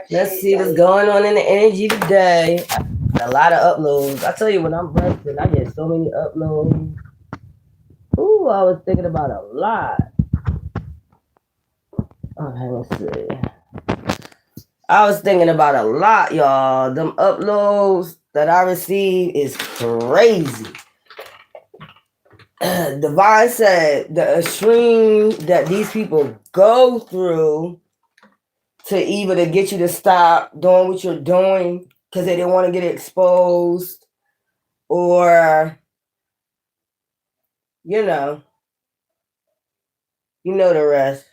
Let's see what's going on in the energy today. A lot of uploads. I tell you, when I'm resting, I get so many uploads. Ooh, I was thinking about a lot. Okay, let's see. I was thinking about a lot, y'all. Them uploads that I receive is crazy. Divine said the extreme that these people go through to either to get you to stop doing what you're doing because they didn't want to get exposed, or you know the rest.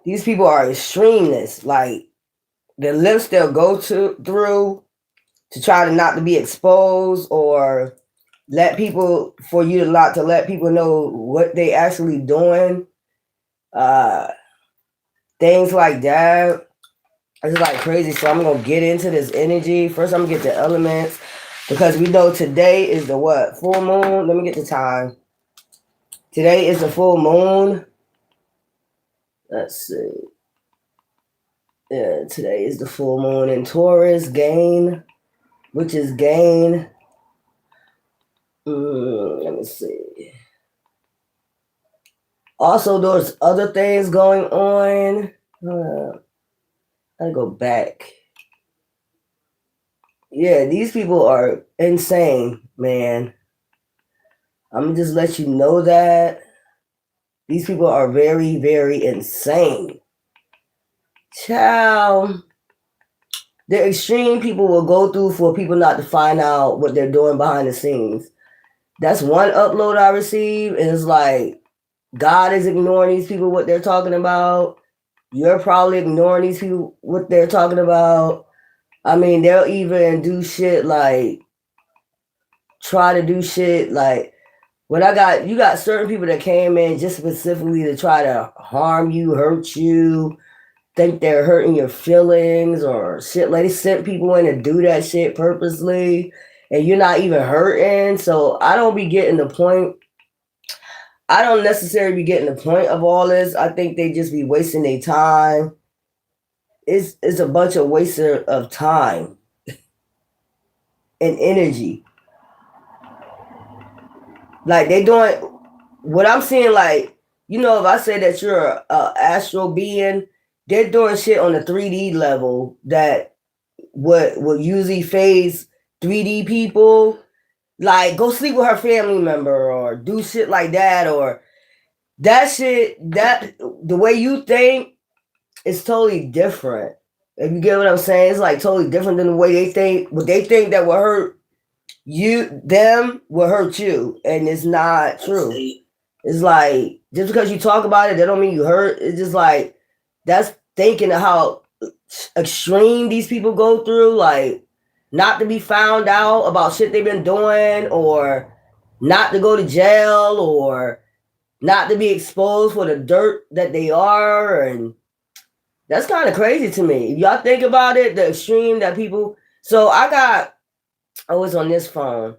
These people are extremists. Like the lengths they'll go through to try to not to be exposed, or let people for you to let people know what they actually doing. Things like that. It's like crazy. So I'm gonna get into this energy. First, I'm gonna get the elements because we know today is the what? Full moon. Let me get the time. Today is the full moon. Let's see. Yeah, today is the full moon in Taurus, gain, which is gain. Let me see. Also, there's other things going on. I go back. Yeah, these people are insane, man. I'm gonna just let you know that these people are very, very insane. Child, the extreme people will go through for people not to find out what they're doing behind the scenes. That's one upload I received, and it's like God is ignoring these people what they're talking about. You're probably ignoring these people what they're talking about. I mean, they'll even do shit like try to do shit like what you got certain people that came in just specifically to try to harm you, hurt you, think they're hurting your feelings or shit. Like they sent people in to do that shit purposely, and you're not even hurting. So I don't be getting the point. I don't necessarily be getting the point of all this. I think they just be wasting their time. It's a bunch of waste of time and energy. Like they doing what I'm seeing. Like if I say that you're a astral being, they're doing shit on the 3D level that would usually phase 3D people. Like go sleep with her family member or do shit like that, or that shit, that the way you think is totally different. If you get what I'm saying, it's like totally different than the way they think. What they think that will hurt them will hurt you, and it's not true. It's like just because you talk about it, that don't mean you hurt. It's just like that's thinking of how extreme these people go through, like not to be found out about shit they've been doing, or not to go to jail, or not to be exposed for the dirt that they are. And that's kind of crazy to me. If y'all think about it, the extreme that people. So I was on this phone,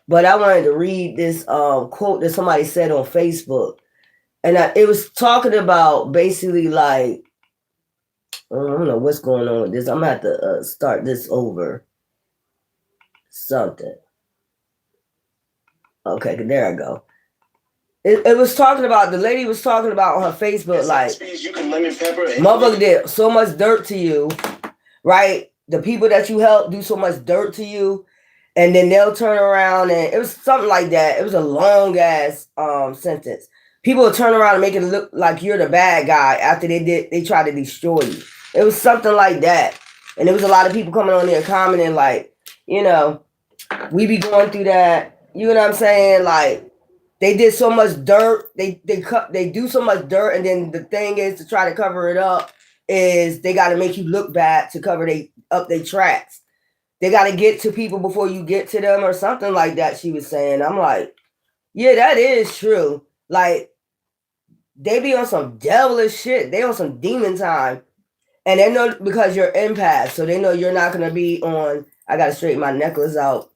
but I wanted to read this quote that somebody said on Facebook, and it was talking about basically like I don't know what's going on with this. I'm gonna have to start this over. Something. Okay, there I go. It was talking about, the lady was talking about on her Facebook, like, motherfucker did so much dirt to you, right? The people that you help do so much dirt to you, and then they'll turn around, and it was something like that. It was a long ass sentence. People will turn around and make it look like you're the bad guy after they try to destroy you. It was something like that. And there was a lot of people coming on there commenting like, we be going through that. You know what I'm saying? Like, they did so much dirt. They do so much dirt, and then the thing is to try to cover it up is they got to make you look bad to cover their tracks. They got to get to people before you get to them or something like that. She was saying. I'm like, yeah, that is true. Like they be on some devilish shit. They on some demon time, and they know because you're empath, so they know you're not gonna be on. I gotta straighten my necklace out.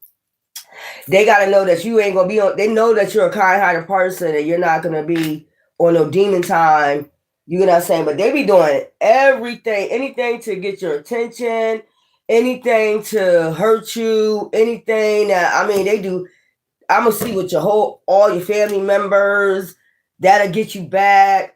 They gotta know that you ain't gonna be on. They know that you're a kind-hearted person and you're not gonna be on no demon time You get what I'm saying? But they be doing everything, anything to get your attention, anything to hurt you, anything that, I mean, they do. I'm gonna see with all your family members that'll get you back.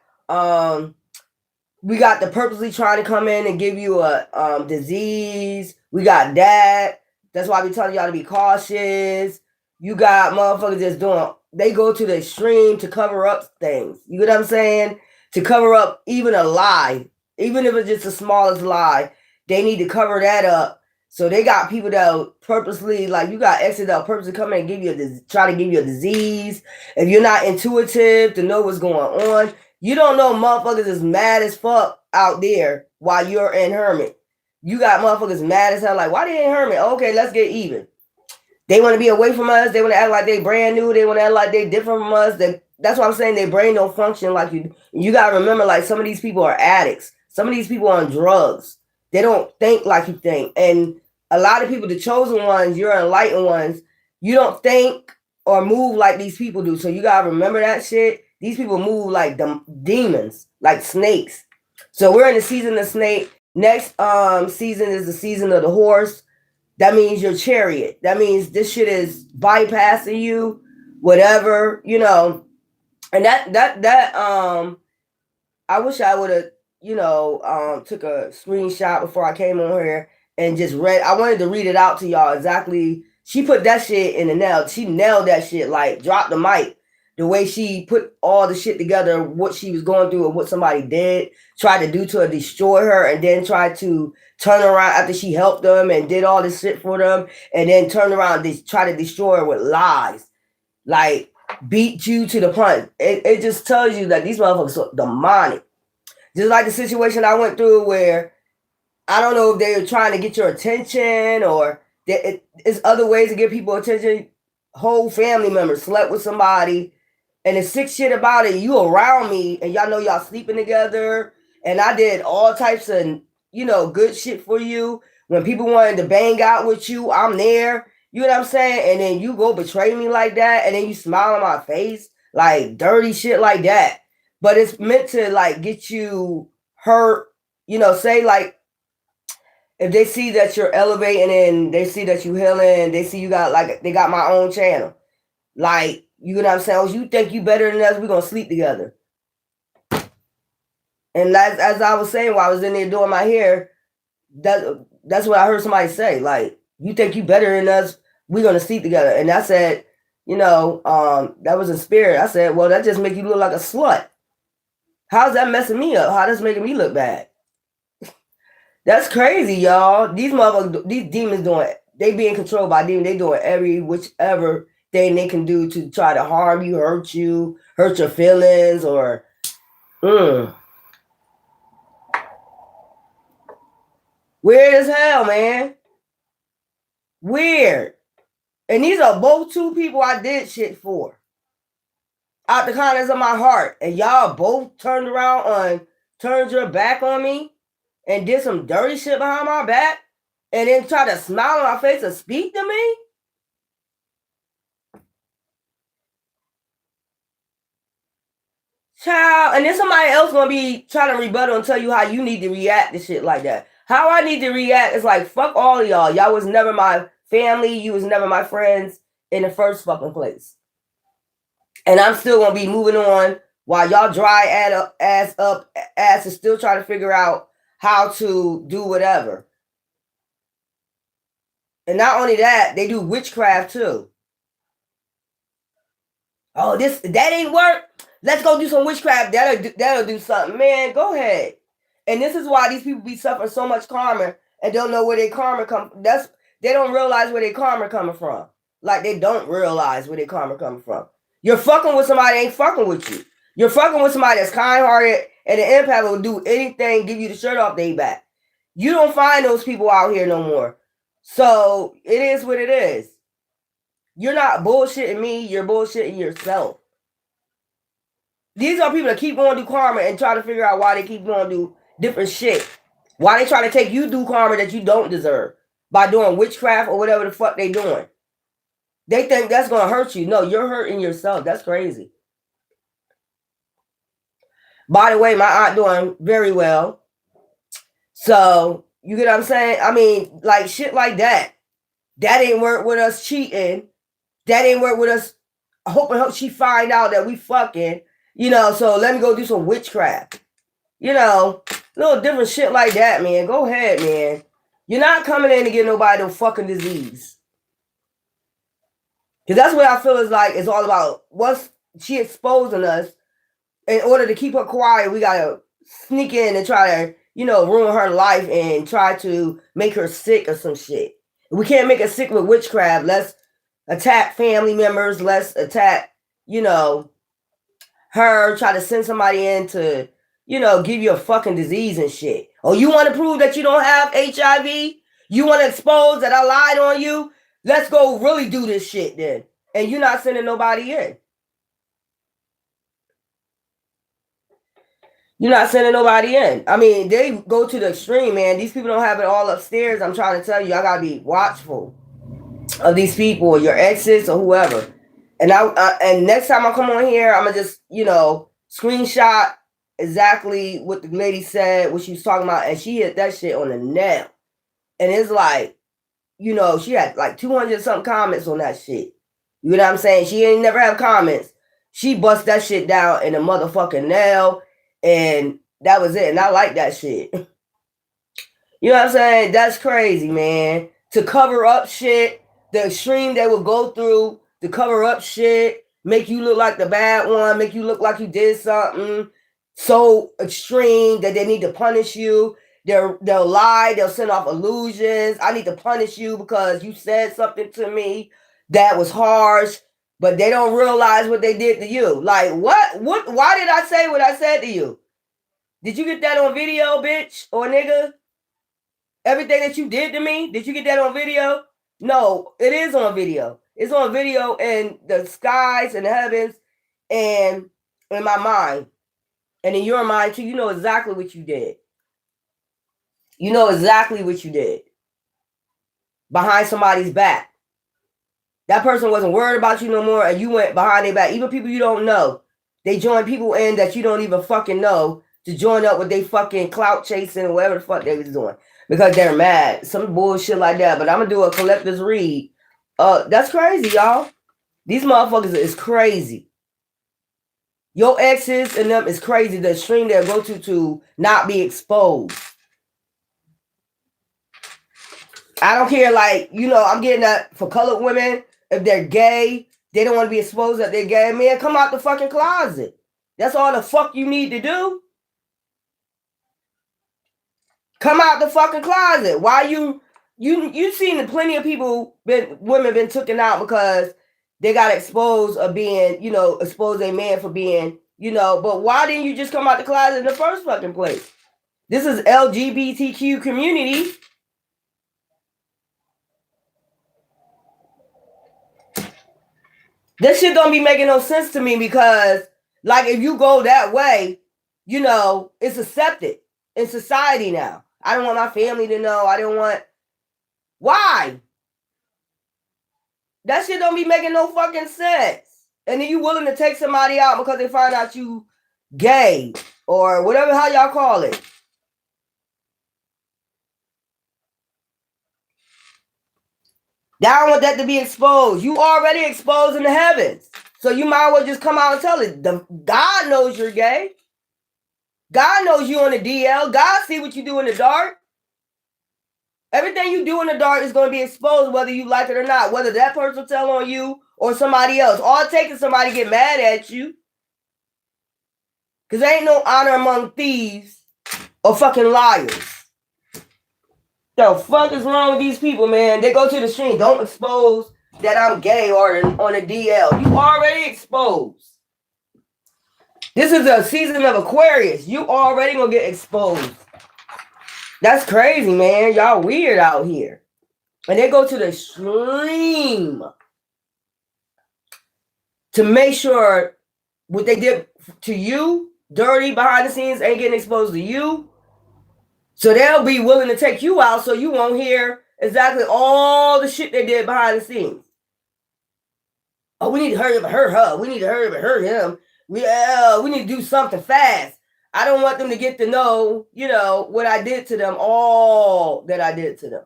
We got the purposely trying to come in and give you a disease. We got that. That's why we telling y'all to be cautious. You got motherfuckers that's doing, they go to the extreme to cover up things. You get what I'm saying? To cover up even a lie, even if it's just the smallest lie, they need to cover that up. So they got people that purposely, like you got exes that purposely come in and give you try to give you a disease. If you're not intuitive to know what's going on, you don't know motherfuckers is mad as fuck out there while you're in hermit. You got motherfuckers mad as hell, like, why they in hermit? Okay, let's get even. They want to be away from us. They want to act like they brand new. They want to act like they different from us. That's why I'm saying their brain don't function like you. You got to remember, like, some of these people are addicts. Some of these people are on drugs. They don't think like you think. And a lot of people, the chosen ones, your enlightened ones, you don't think or move like these people do. So you got to remember that shit. These people move like demons, like snakes. So we're in the season of snake. Next season is the season of the horse. That means your chariot. That means this shit is bypassing you, whatever, you know. And that I wish I would have, you know, took a screenshot before I came on here and just read. I wanted to read it out to y'all exactly. She put that shit in the nail. She nailed that shit, like dropped the mic. The way she put all the shit together, what she was going through and what somebody did, tried to do to her, destroy her, and then tried to turn around after she helped them and did all this shit for them, and then turn around and try to destroy her with lies. Like, beat you to the punch. It just tells you that these motherfuckers are demonic. Just like the situation I went through where I don't know if they were trying to get your attention or it's other ways to get people attention. Whole family members slept with somebody and the sick shit about it. You around me and y'all know y'all sleeping together and I did all types of, you know, good shit for you. When people wanted to bang out with you, I'm there. You know what I'm saying? And then you go betray me like that and then you smile on my face, like dirty shit like that. But it's meant to like get you hurt, you know, say like if they see that you're elevating and they see that you healing, they see you got like they got my own channel. Like, you know what I'm saying? Oh, you think you better than us, we're gonna sleep together. And as I was saying while I was in there doing my hair, that's what I heard somebody say. Like, you think you better than us, we're gonna sleep together. And I said, you know, that was in spirit. I said, well, that just make you look like a slut. How's that messing me up? How that's making me look bad? That's crazy, y'all. These motherfuckers, these demons they being controlled by demons. They doing whichever thing they can do to try to harm you, hurt your feelings, or weird as hell, man. Weird. And these are both two people I did shit for. Out the kindness of my heart. And y'all both turned your back on me and did some dirty shit behind my back and then try to smile on my face and speak to me? Child, and then somebody else gonna be trying to rebuttal and tell you how you need to react to shit like that. How I need to react is like, fuck all of y'all. Y'all was never my family. You was never my friends in the first fucking place. And I'm still gonna be moving on while y'all dry ass is still trying to figure out how to do whatever. And not only that, they do witchcraft too. Oh, that ain't work. Let's go do some witchcraft. That'll do something. Man, go ahead. And this is why these people be suffering so much karma and don't know where their karma come. They don't realize where their karma coming from. Like they don't realize where their karma coming from. You're fucking with somebody that ain't fucking with you. You're fucking with somebody that's kind-hearted and the empath will do anything, give you the shirt off their back. You don't find those people out here no more. So it is what it is. You're not bullshitting me. You're bullshitting yourself. These are people that keep going to do karma and try to figure out why they keep going to do different shit. Why they try to take you do karma that you don't deserve by doing witchcraft or whatever the fuck they doing. They think that's going to hurt you. No, you're hurting yourself. That's crazy. By the way, my aunt doing very well. So you get what I'm saying? I mean, like shit like that. That ain't work with us cheating. That ain't work with us hoping she find out that we fucking, so let me go do some witchcraft. Little different shit like that, man. Go ahead, man. You're not coming in to get nobody no fucking disease. Because that's what I feel is like it's all about. Once she exposing us, in order to keep her quiet, we gotta sneak in and try to, ruin her life and try to make her sick or some shit. We can't make her sick with witchcraft. Let's attack family members. Let's attack, her, try to send somebody in to, give you a fucking disease and shit. Oh, you want to prove that you don't have HIV? You want to expose that I lied on you? Let's go really do this shit then. And you're not sending nobody in. You're not sending nobody in. I mean, they go to the extreme, man. These people don't have it all upstairs. I'm trying to tell you, I got to be watchful of these people, your exes or whoever. And and next time I come on here, I'm going to just, screenshot exactly what the lady said, what she was talking about. And she hit that shit on the nail. And it's like, she had like 200 something comments on that shit. You know what I'm saying? She ain't never have comments. She bust that shit down in a motherfucking nail. And that was it. And I like that shit. You know what I'm saying? That's crazy, man. To cover up shit, the extreme they will go through to cover up shit, make you look like the bad one, make you look like you did something so extreme that they need to punish you. They'll lie, they'll send off illusions. I need to punish you because you said something to me that was harsh, but they don't realize what they did to you. Like, what? Why did I say what I said to you? Did you get that on video, bitch or nigga? Everything that you did to me, did you get that on video? No, it is on video. It's on video in the skies and the heavens and in my mind. And in your mind too, you know exactly what you did. You know exactly what you did. Behind somebody's back. That person wasn't worried about you no more and you went behind their back. Even people you don't know. They join people in that you don't even fucking know to join up with they fucking clout chasing or whatever the fuck they was doing. Because they're mad. Some bullshit like that. But I'm going to do a collector's read. That's crazy, y'all. These motherfuckers is crazy. Your exes and them is crazy. The extreme they'll go to not be exposed. I don't care, like, I'm getting that for colored women. If they're gay, they don't want to be exposed that they're gay. Man, come out the fucking closet. That's all the fuck you need to do. Come out the fucking closet. Why you seen plenty of women been taken out because they got exposed of being, exposed a man for being, but why didn't you just come out the closet in the first fucking place? This is LGBTQ community. This shit don't be making no sense to me because, like, if you go that way, it's accepted in society now. I don't want my family to know. I don't want... Why? That shit don't be making no fucking sense. And then you willing to take somebody out because they find out you gay or whatever, how y'all call it. I don't want that to be exposed. You already exposed in the heavens. So you might as well just come out and tell it. God knows you're gay. God knows you on the DL. God see what you do in the dark. Everything you do in the dark is going to be exposed whether you like it or not. Whether that person tell on you or somebody else. All it takes is somebody get mad at you. Because there ain't no honor among thieves or fucking liars. The fuck is wrong with these people, man? They go to the stream. Don't expose that I'm gay or on a DL. You already exposed. This is a season of Aquarius. You already gonna get exposed. That's crazy, man. Y'all weird out here. And they go to the extreme to make sure what they did to you, dirty behind the scenes, ain't getting exposed to you. So they'll be willing to take you out so you won't hear exactly all the shit they did behind the scenes. Oh, we need to hurry up and hurt her. We need to hurry up and hurt him. We need to do something fast. I don't want them to get to know, what I did to them, all that I did to them.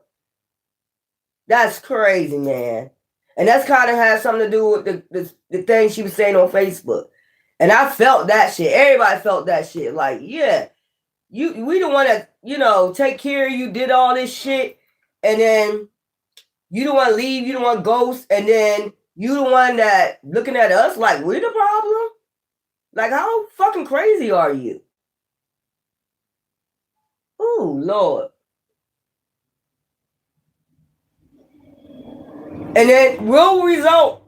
That's crazy, man. And that's kind of has something to do with the thing she was saying on Facebook. And I felt that shit. Everybody felt that shit. Like, yeah, we don't want to, take care of you, did all this shit, and then you don't want to leave, you don't want ghosts, and then you the one that looking at us like we're the problem? Like, how fucking crazy are you? Oh, Lord. And then will result.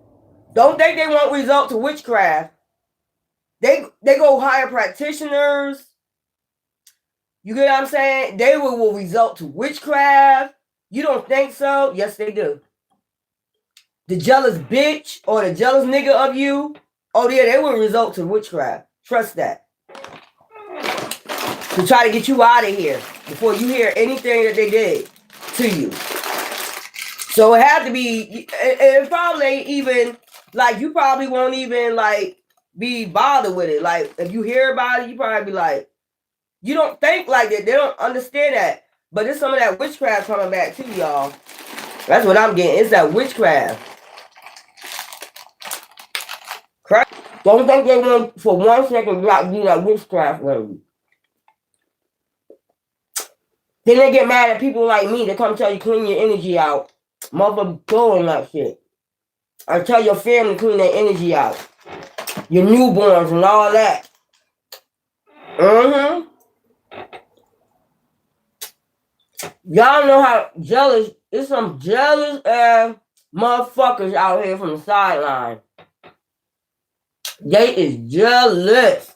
Don't think they want result to witchcraft. They go hire practitioners. You get what I'm saying? They will result to witchcraft. You don't think so? Yes, they do. The jealous bitch or the jealous nigga of you, oh yeah, they will result to witchcraft. Trust that. To try to get you out of here before you hear anything that they did to you. So it had to be, it probably even, like, you probably won't even, like, be bothered with it. Like, if you hear about it, you probably be like, you don't think like that. They don't understand that. But there's some of that witchcraft coming back too, y'all. That's what I'm getting. It's that witchcraft. Correct? Don't think they want for 1 second not do that witchcraft with you. Then they get mad at people like me that come tell you clean your energy out. Motherfucker doing that shit. Or tell your family to clean their energy out. Your newborns and all that. Mm-hmm. Y'all know how jealous, there's some jealous ass motherfuckers out here from the sideline. They is jealous.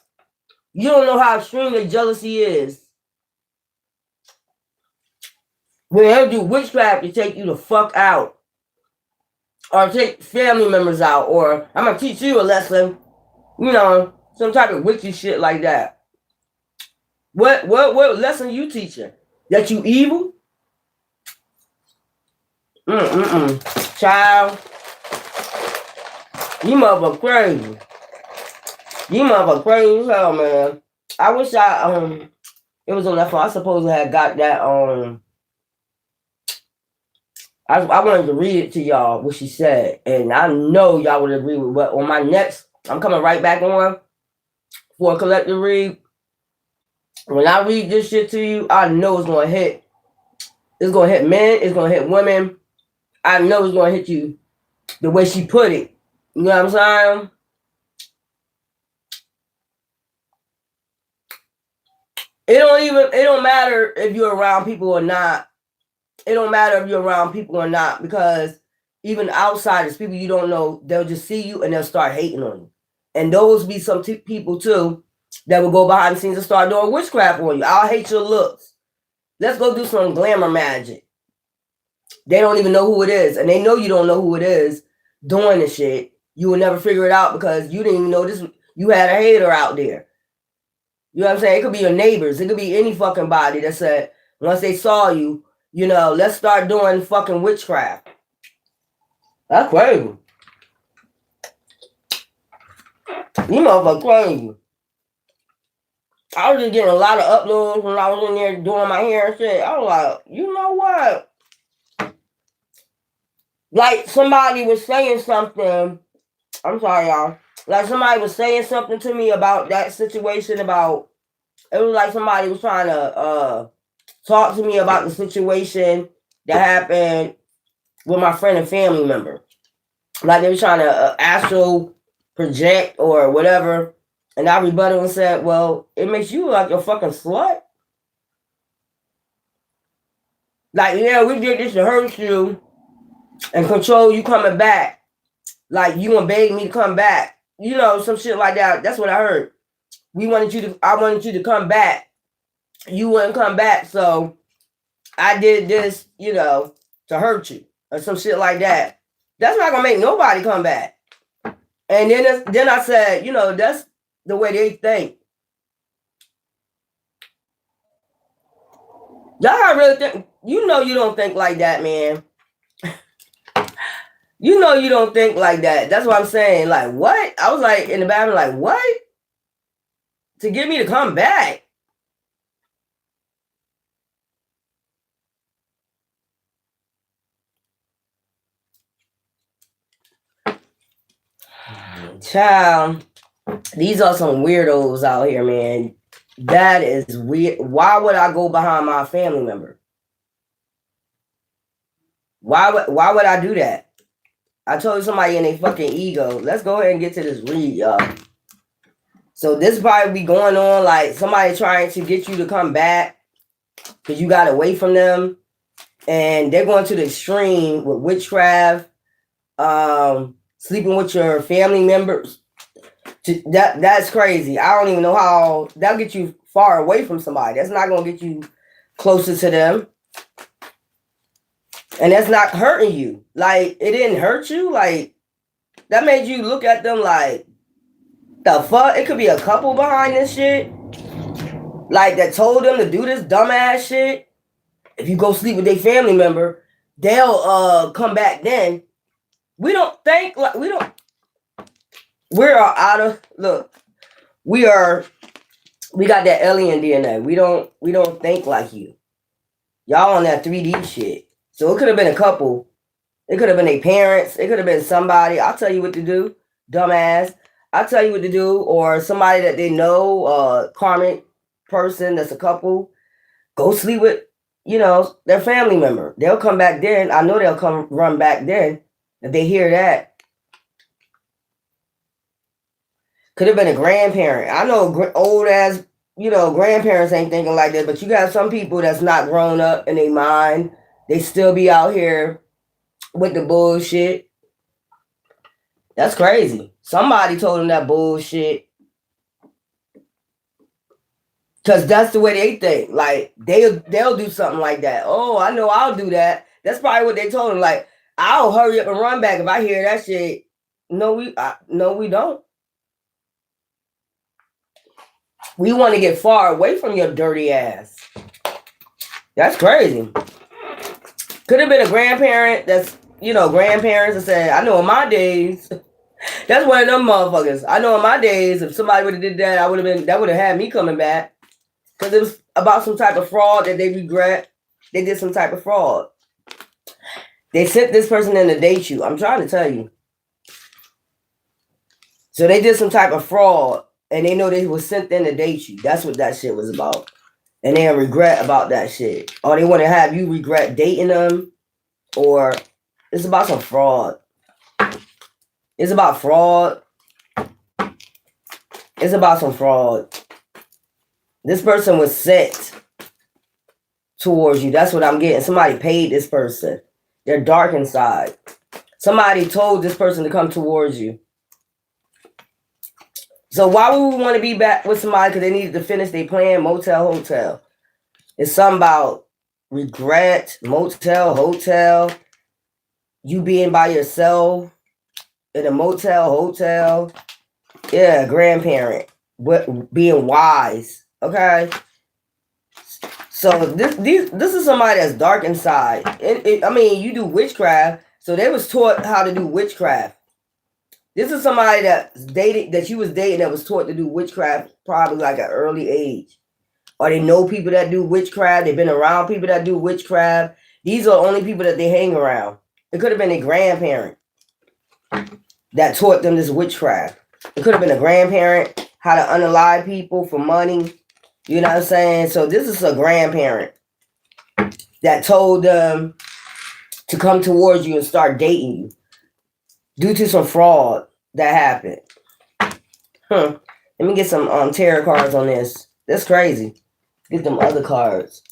You don't know how extreme the jealousy is. When they do witchcraft to take you the fuck out. Or take family members out. Or I'm going to teach you a lesson. Some type of witchy shit like that. What lesson you teaching? That you evil? Child. You motherfucker crazy. You motherfucker crazy as hell, man. I wish it was on that phone. I suppose I had got that I wanted to read it to y'all, what she said. And I know y'all would agree with what on my next, I'm coming right back on for a collective read. When I read this shit to you, I know it's gonna hit. It's gonna hit men, it's gonna hit women. I know it's gonna hit you the way she put it. You know what I'm saying? It don't matter if you're around people or not. It don't matter if you're around people or not, because even outsiders, people you don't know, they'll just see you and they'll start hating on you. And those be some people too that will go behind the scenes and start doing witchcraft on you. I'll hate your looks. Let's go do some glamour magic. They don't even know who it is. And they know you don't know who it is doing the shit. You will never figure it out because you didn't even know this. You had a hater out there. You know what I'm saying? It could be your neighbors. It could be any fucking body that said, once they saw you, let's start doing fucking witchcraft. That's crazy. You motherfucker crazy. I was just getting a lot of uploads when I was in there doing my hair and shit. I was like, you know what? Like somebody was saying something. I'm sorry, y'all. Like somebody was saying something to me about that situation about, it was like somebody was trying to talk to me about the situation that happened with my friend and family member. Like they were trying to astral project or whatever. And I rebutted and said, well, it makes you look like a fucking slut. Like, yeah, we did this to hurt you and control you coming back. Like, you gonna beg me to come back. Some shit like that. That's what I heard. I wanted you to come back. You wouldn't come back, so I did this, to hurt you. Or some shit like that. That's not gonna make nobody come back. And then I said, that's the way they think. Y'all really think, you don't think like that, man. You don't think like that. That's what I'm saying. Like, what? I was like in the bathroom, like, what? to get me to come back. Child, these are some weirdos out here, man. That is weird. Why would I go behind my family member? Why would I do that? I told somebody in a fucking ego. Let's go ahead and get to this read, y'all. So this probably be going on like somebody trying to get you to come back because you got away from them, and they're going to the extreme with witchcraft, sleeping with your family members. That's crazy. I don't even know how that'll get you far away from somebody. That's not gonna get you closer to them, and that's not hurting you. Like it didn't hurt you. Like that made you look at them like the fuck. It could be a couple behind this shit, like that told them to do this dumbass shit. If you go sleep with their family member, they'll come back. Then we don't think like we don't. We're out of look. We got that alien DNA. We don't think like you. Y'all on that 3D shit. So it could have been a couple. It could have been their parents. It could have been somebody. I'll tell you what to do, dumbass. I'll tell you what to do, or somebody that they know, karmic person that's a couple. Go sleep with, their family member. They'll come back then. I know they'll come run back then if they hear that. Could have been a grandparent. I know old ass, grandparents ain't thinking like that, but you got some people that's not grown up in their mind. They still be out here with the bullshit. That's crazy. Somebody told them that bullshit. Because that's the way they think. Like, they'll do something like that. Oh, I know I'll do that. That's probably what they told them. Like, I'll hurry up and run back if I hear that shit. No, we don't. We want to get far away from your dirty ass. That's crazy. Could have been a grandparent that's, grandparents that said, I know in my days, that's one of them motherfuckers. I know in my days, if somebody would have did that, that would have had me coming back. Because it was about some type of fraud that they regret. They did some type of fraud. They sent this person in to date you. I'm trying to tell you. So they did some type of fraud. And they know they was sent in to date you. That's what that shit was about. And they regret about that shit. Or they want to have you regret dating them. Or it's about some fraud. It's about fraud. It's about some fraud. This person was sent towards you. That's what I'm getting. Somebody paid this person. They're dark inside. Somebody told this person to come towards you. So why would we want to be back with somebody because they needed to finish their plan? Motel, hotel. It's something about regret, motel, hotel, you being by yourself in a motel, hotel. Yeah, grandparent. Being wise. Okay. So this is somebody that's dark inside. You do witchcraft. So they was taught how to do witchcraft. This is somebody that you was dating that was taught to do witchcraft probably like an early age. Or they know people that do witchcraft. They've been around people that do witchcraft. These are the only people that they hang around. It could have been a grandparent that taught them this witchcraft. It could have been a grandparent, how to unalive people for money. You know what I'm saying? So this is a grandparent that told them to come towards you and start dating you. Due to some fraud that happened. Let me get some tarot cards on this. That's crazy. Get them other cards.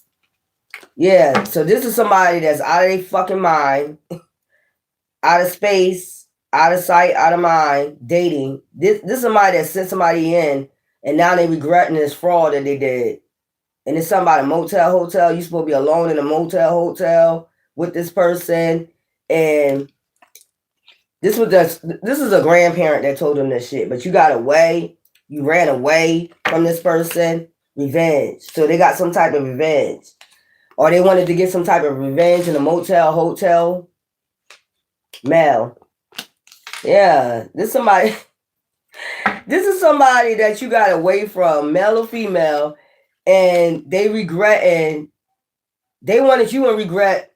Yeah, so this is somebody that's out of their fucking mind. Out of space. Out of sight. Out of mind. Dating. This is somebody that sent somebody in. And now they regretting this fraud that they did. And it's something about a motel, hotel. You're supposed to be alone in a motel, hotel with this person. And this is a grandparent that told them this shit, but you got away, you ran away from this person, revenge. So they got some type of revenge. Or they wanted to get some type of revenge in a motel, hotel, male. Yeah, this This is somebody that you got away from, male or female, and they regret and they wanted you in regret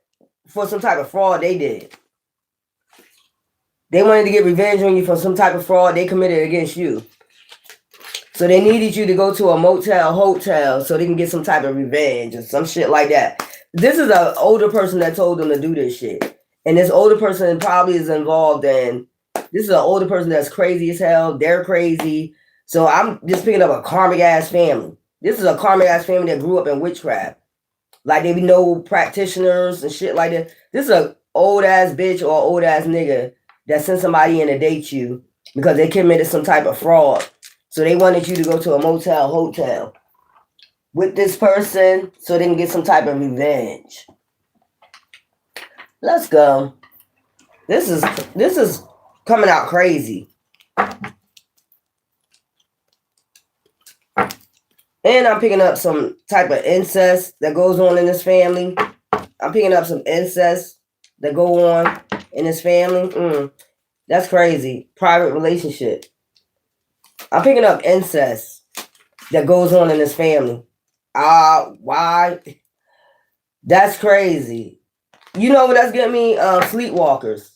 for some type of fraud they did. They wanted to get revenge on you for some type of fraud they committed against you. So they needed you to go to a motel, hotel, so they can get some type of revenge or some shit like that. This is an older person that told them to do this shit. And this older person probably is involved in, this is an older person that's crazy as hell. They're crazy. So I'm just picking up a karmic ass family. This is a karmic ass family that grew up in witchcraft. Like they be no practitioners and shit like that. This is a old ass bitch or old ass nigga that sent somebody in to date you because they committed some type of fraud. So they wanted you to go to a motel, hotel with this person so they can get some type of revenge. Let's go. This is coming out crazy. And I'm picking up some type of incest that goes on in this family. I'm picking up some incest that go on in this family. That's crazy. Private relationship. I'm picking up incest that goes on in this family. Why? That's crazy. You know what that's getting me? Sleepwalkers.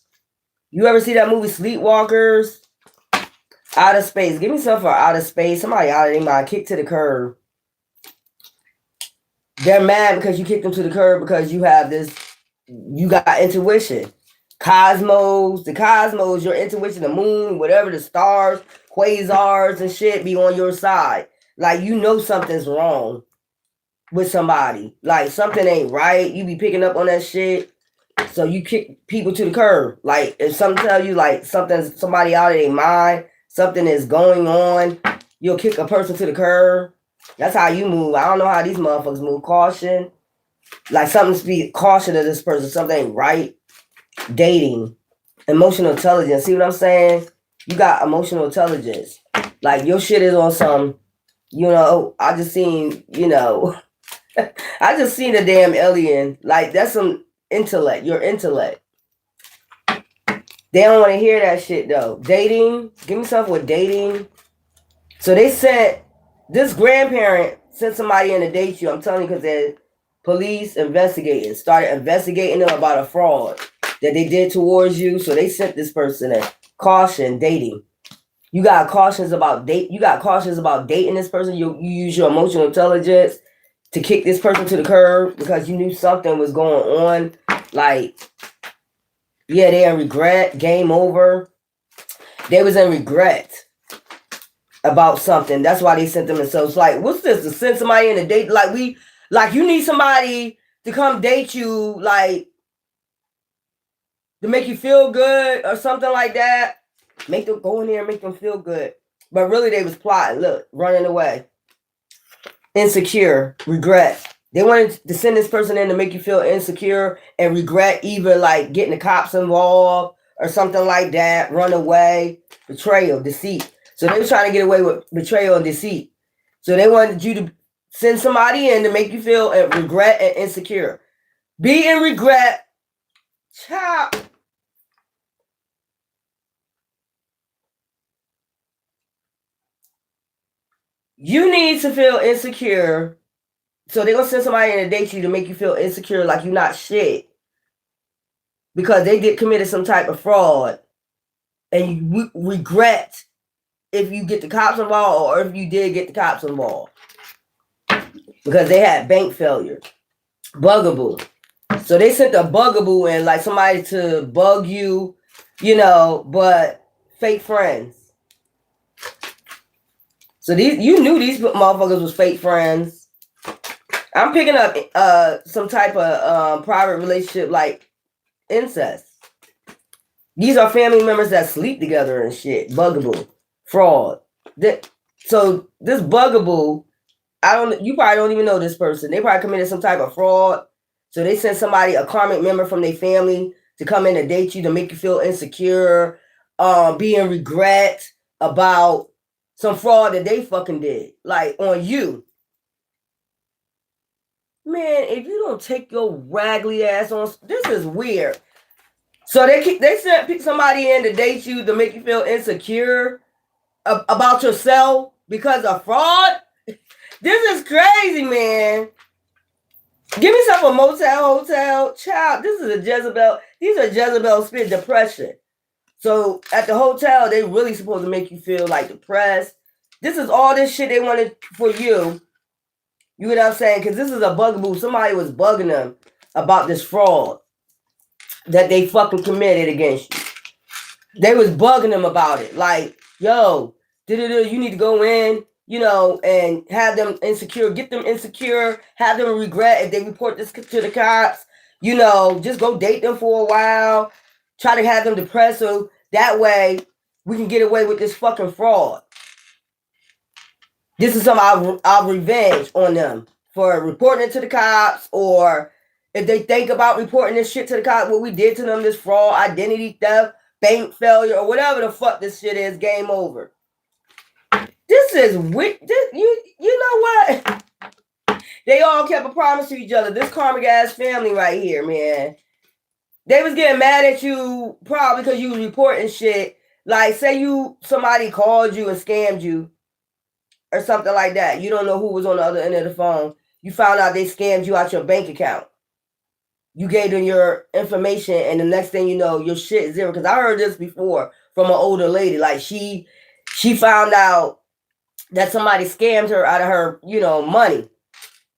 You ever see that movie Sleepwalkers? Outer Space. Give me something for outer space. Somebody out of their mind. Kick to the curb. They're mad because you kicked them to the curb because you have this, you got intuition. The cosmos, your intuition, the moon, whatever, the stars, quasars and shit be on your side. Like, you know something's wrong with somebody. Like, something ain't right. You be picking up on that shit. So you kick people to the curb. Like, if something tell you, like, somebody out of their mind, something is going on, you'll kick a person to the curb. That's how you move. I don't know how these motherfuckers move. Caution. Like, something to be caution of this person. Something ain't right. Dating. Emotional intelligence. See what I'm saying? You got emotional intelligence. Like, your shit is on some, I just seen, I just seen a damn alien. Like, that's some intellect. Your intellect. They don't want to hear that shit, though. Dating. Give me something with dating. So they sent, this grandparent sent somebody in to date you. I'm telling you, because the police started investigating them about a fraud that they did towards you. So they sent this person in. Caution, dating. You got cautions about dating this person. You use your emotional intelligence to kick this person to the curb because you knew something was going on. Like, yeah, they in regret. Game over. They was in regret about something. That's why they sent them in. So it's like, what's this? To send somebody in a date? Like you need somebody to come date you, like, to make you feel good or something like that. Make them go in there and make them feel good. But really they was plotting. Look, running away. Insecure. Regret. They wanted to send this person in to make you feel insecure and regret, either like getting the cops involved or something like that. Run away. Betrayal. Deceit. So they were trying to get away with betrayal and deceit. So they wanted you to send somebody in to make you feel regret and insecure. Be in regret. Child. You need to feel insecure. So they're going to send somebody in to date you to make you feel insecure like you're not shit. Because they did committed some type of fraud. And you regret if you get the cops involved or if you did get the cops involved. Because they had bank failure. Bugaboo. So they sent a bugaboo in, like somebody to bug you, but fake friends. So you knew these motherfuckers was fake friends. I'm picking up some type of private relationship like incest. These are family members that sleep together and shit. Bugaboo. Fraud. So this bugaboo, you probably don't even know this person. They probably committed some type of fraud. So they sent somebody, a karmic member from their family, to come in and date you to make you feel insecure, be in regret about some fraud that they fucking did, like on you. Man, if you don't take your raggedy ass on, this is weird. So they sent somebody in to date you to make you feel insecure about yourself because of fraud. This is crazy, man. Give me some a motel, hotel, child. This is a Jezebel. These are Jezebel spirit depression. So at the hotel, they really supposed to make you feel like depressed. This is all this shit they wanted for you. You know what I'm saying? Because this is a bugaboo. Somebody was bugging them about this fraud that they fucking committed against you. They was bugging them about it. Like, yo, you need to go in, you know, and have them insecure, get them insecure, have them regret if they report this to the cops, you know, just go date them for a while, try to have them depressed so that way we can get away with this fucking fraud. This is some of our revenge on them for reporting it to the cops, or if they think about reporting this shit to the cops, what we did to them, this fraud, identity theft, bank failure, or whatever the fuck this shit is, game over. This is wicked. You know what? They all kept a promise to each other. This karmic ass family right here, man. They was getting mad at you probably because you was reporting shit. Like, say somebody called you and scammed you or something like that. You don't know who was on the other end of the phone. You found out they scammed you out your bank account. You gave them your information, and the next thing you know, your shit is zero. Because I heard this before from an older lady. Like, she found out that somebody scammed her out of her, you know, money.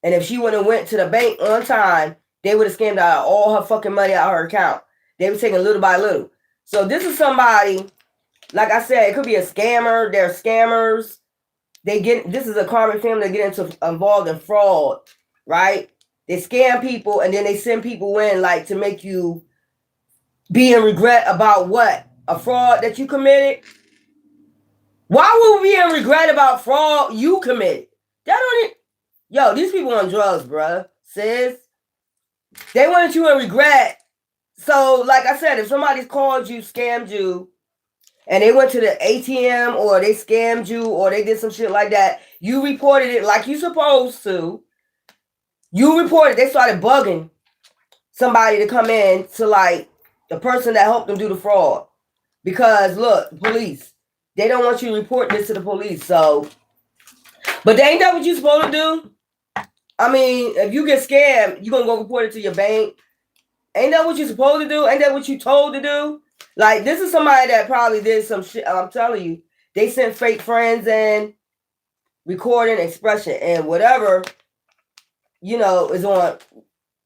And if she would have went to the bank on time, they would have scammed out all her fucking money out of her account. They were taking little by little. So this is somebody, like I said, it could be a scammer. They're scammers. This is a karmic family that get involved in fraud, right? They scam people and then they send people in like to make you be in regret about what? A fraud that you committed? Why would we be in regret about fraud you committed? Yo, these people on drugs, bruh, sis. They wanted you in regret. So, like I said, if somebody's called you, scammed you, and they went to the ATM or they scammed you or they did some shit like that, you reported it like you supposed to. You reported, they started bugging somebody to come in to like the person that helped them do the fraud. Because look, police, they don't want you to report this to the police. So, but ain't that what you supposed to do? I mean, if you get scammed, you gonna go report it to your bank. Ain't that what you supposed to do? Ain't that what you told to do? Like, this is somebody that probably did some shit. I'm telling you, they sent fake friends in, recording, expression, and whatever, you know, is on.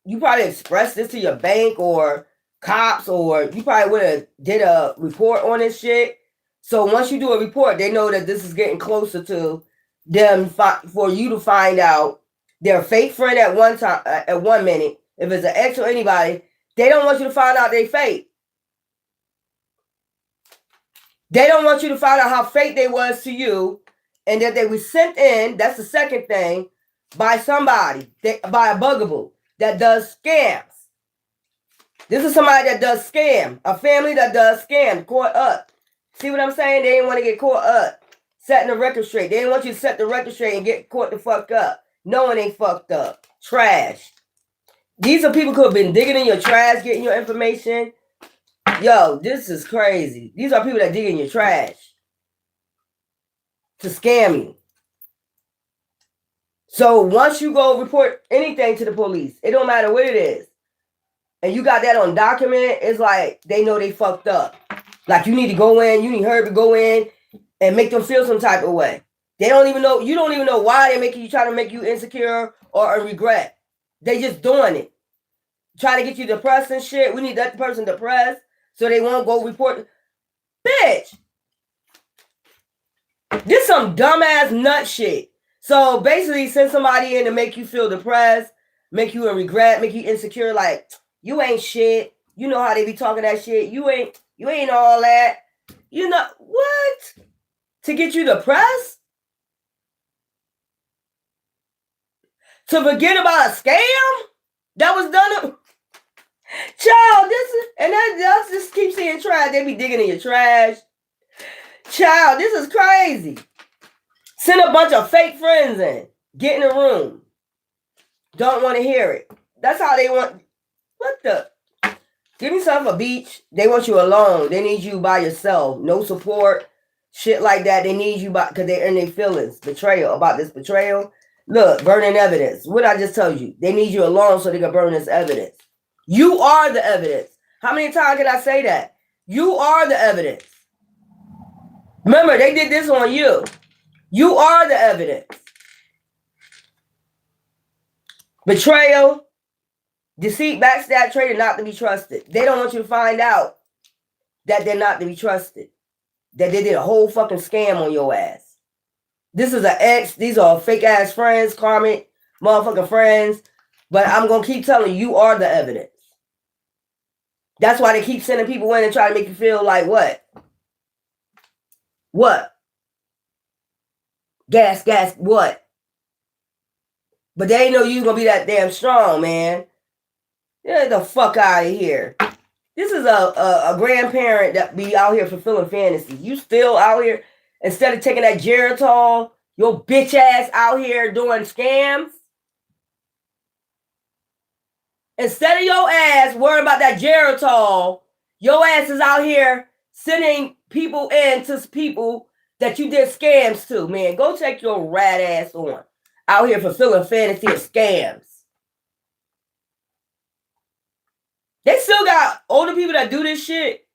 You probably expressed this to your bank or cops, or you probably would have did a report on this shit. So once you do a report, they know that this is getting closer to them for you to find out their fake friend at one time, at 1 minute. If it's an ex or anybody, they don't want you to find out they fake. They don't want you to find out how fake they was to you, and that they were sent in. That's the second thing, by somebody, by a bugaboo that does scams. This is somebody that does scam, a family that does scam, caught up. See what I'm saying? They didn't want to get caught up, setting the record straight. They didn't want you to set the record straight and get caught the fuck up. No one ain't fucked up. Trash. These are people who have been digging in your trash, getting your information. Yo, this is crazy. These are people that dig in your trash to scam you. So once you go report anything to the police, it don't matter what it is, and you got that on document, it's like they know they fucked up. Like, you need to go in, you need her to go in and make them feel some type of way. They don't even know, you don't even know why they're making you, trying to make you insecure or a regret. They just doing it. Try to get you depressed and shit. We need that person depressed so they won't go report. Bitch. This some dumbass nut shit. So basically send somebody in to make you feel depressed, make you a regret, make you insecure, like, you ain't shit. You know how they be talking that shit. You ain't all that. You know what? To get you depressed? To forget about a scam that was done? Child, this is, and that just keep saying trash. They be digging in your trash. Child, this is crazy. Send a bunch of fake friends in. Get in a room. Don't want to hear it. That's how they want. What the? Give me something for beach. They want you alone. They need you by yourself. No support. shit like that. They need you because they're in their feelings, betrayal, about this betrayal. Look, burning evidence. What I just told you. They need you alone so they can burn this evidence. You are the evidence. How many times can I say that? You are the evidence. Remember, they did this on you. You are the evidence. Betrayal, deceit, backstab, traitor, not to be trusted. They don't want you to find out that they're not to be trusted. That they did a whole fucking scam on your ass. This is an ex. These are fake ass friends, karmic motherfucking friends. But I'm going to keep telling you, you are the evidence. That's why they keep sending people in and try to make you feel like what? What? Gas, what? But they ain't know you was going to be that damn strong, man. Get the fuck out of here. This is a grandparent that be out here fulfilling fantasies. You still out here, instead of taking that Geritol, your bitch ass out here doing scams. Instead of your ass worrying about that Geritol, your ass is out here sending people in to people that you did scams to, man. Go take your rat ass on. Out here fulfilling fantasy of scams. They still got older people that do this shit.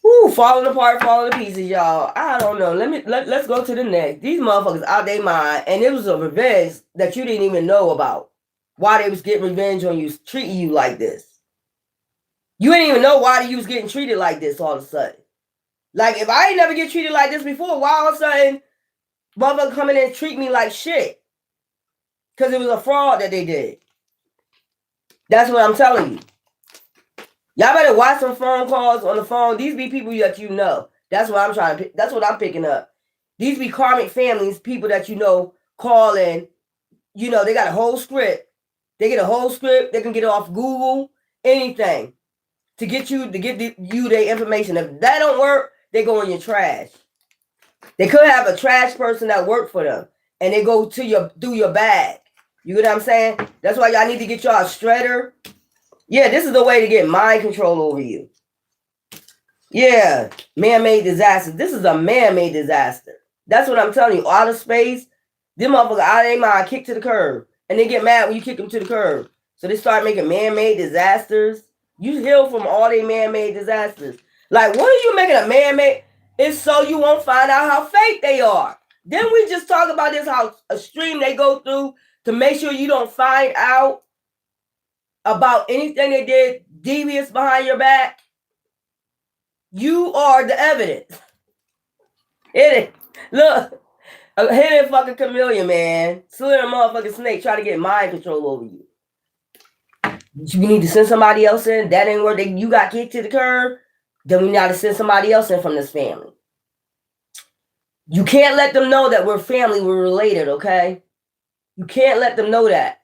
Woo, falling apart, falling to pieces, y'all. I don't know. Let's go to the next. These motherfuckers out their mind, and it was a revenge that you didn't even know about. Why they was getting revenge on you, treating you like this. You didn't even know why you was getting treated like this all of a sudden. Like, if I ain't never get treated like this before, why all of a sudden motherfucker come in and treat me like shit? Because it was a fraud that they did. That's what I'm telling you. Y'all better watch some phone calls on the phone. These be people that you know. That's what I'm trying to pick. That's what I'm picking up. These be karmic families, people that you know calling. You know, they got a whole script. They get a whole script. They can get it off Google, anything, to get you their information. If that don't work, they go in your trash. They could have a trash person that work for them, and they go to through your bag. You get what I'm saying? That's why y'all need to get y'all a shredder. Yeah, this is the way to get mind control over you. Yeah, man-made disaster. This is a man-made disaster. That's what I'm telling you. Outer space, them motherfuckers out of their mind, kick to the curb. And they get mad when you kick them to the curb. So they start making man-made disasters. You heal from all their man-made disasters. Like, what are you making a man-made? It's so you won't find out how fake they are. Then we just talk about this, how extreme they go through to make sure you don't find out about anything they did devious behind your back. You are the evidence. Hit it. Look, a hidden fucking chameleon, man. Slither motherfucking snake try to get mind control over you. You need to send somebody else in. That ain't where you got kicked to the curb. Then we got to send somebody else in from this family. You can't let them know that we're family, we're related, okay? You can't let them know that.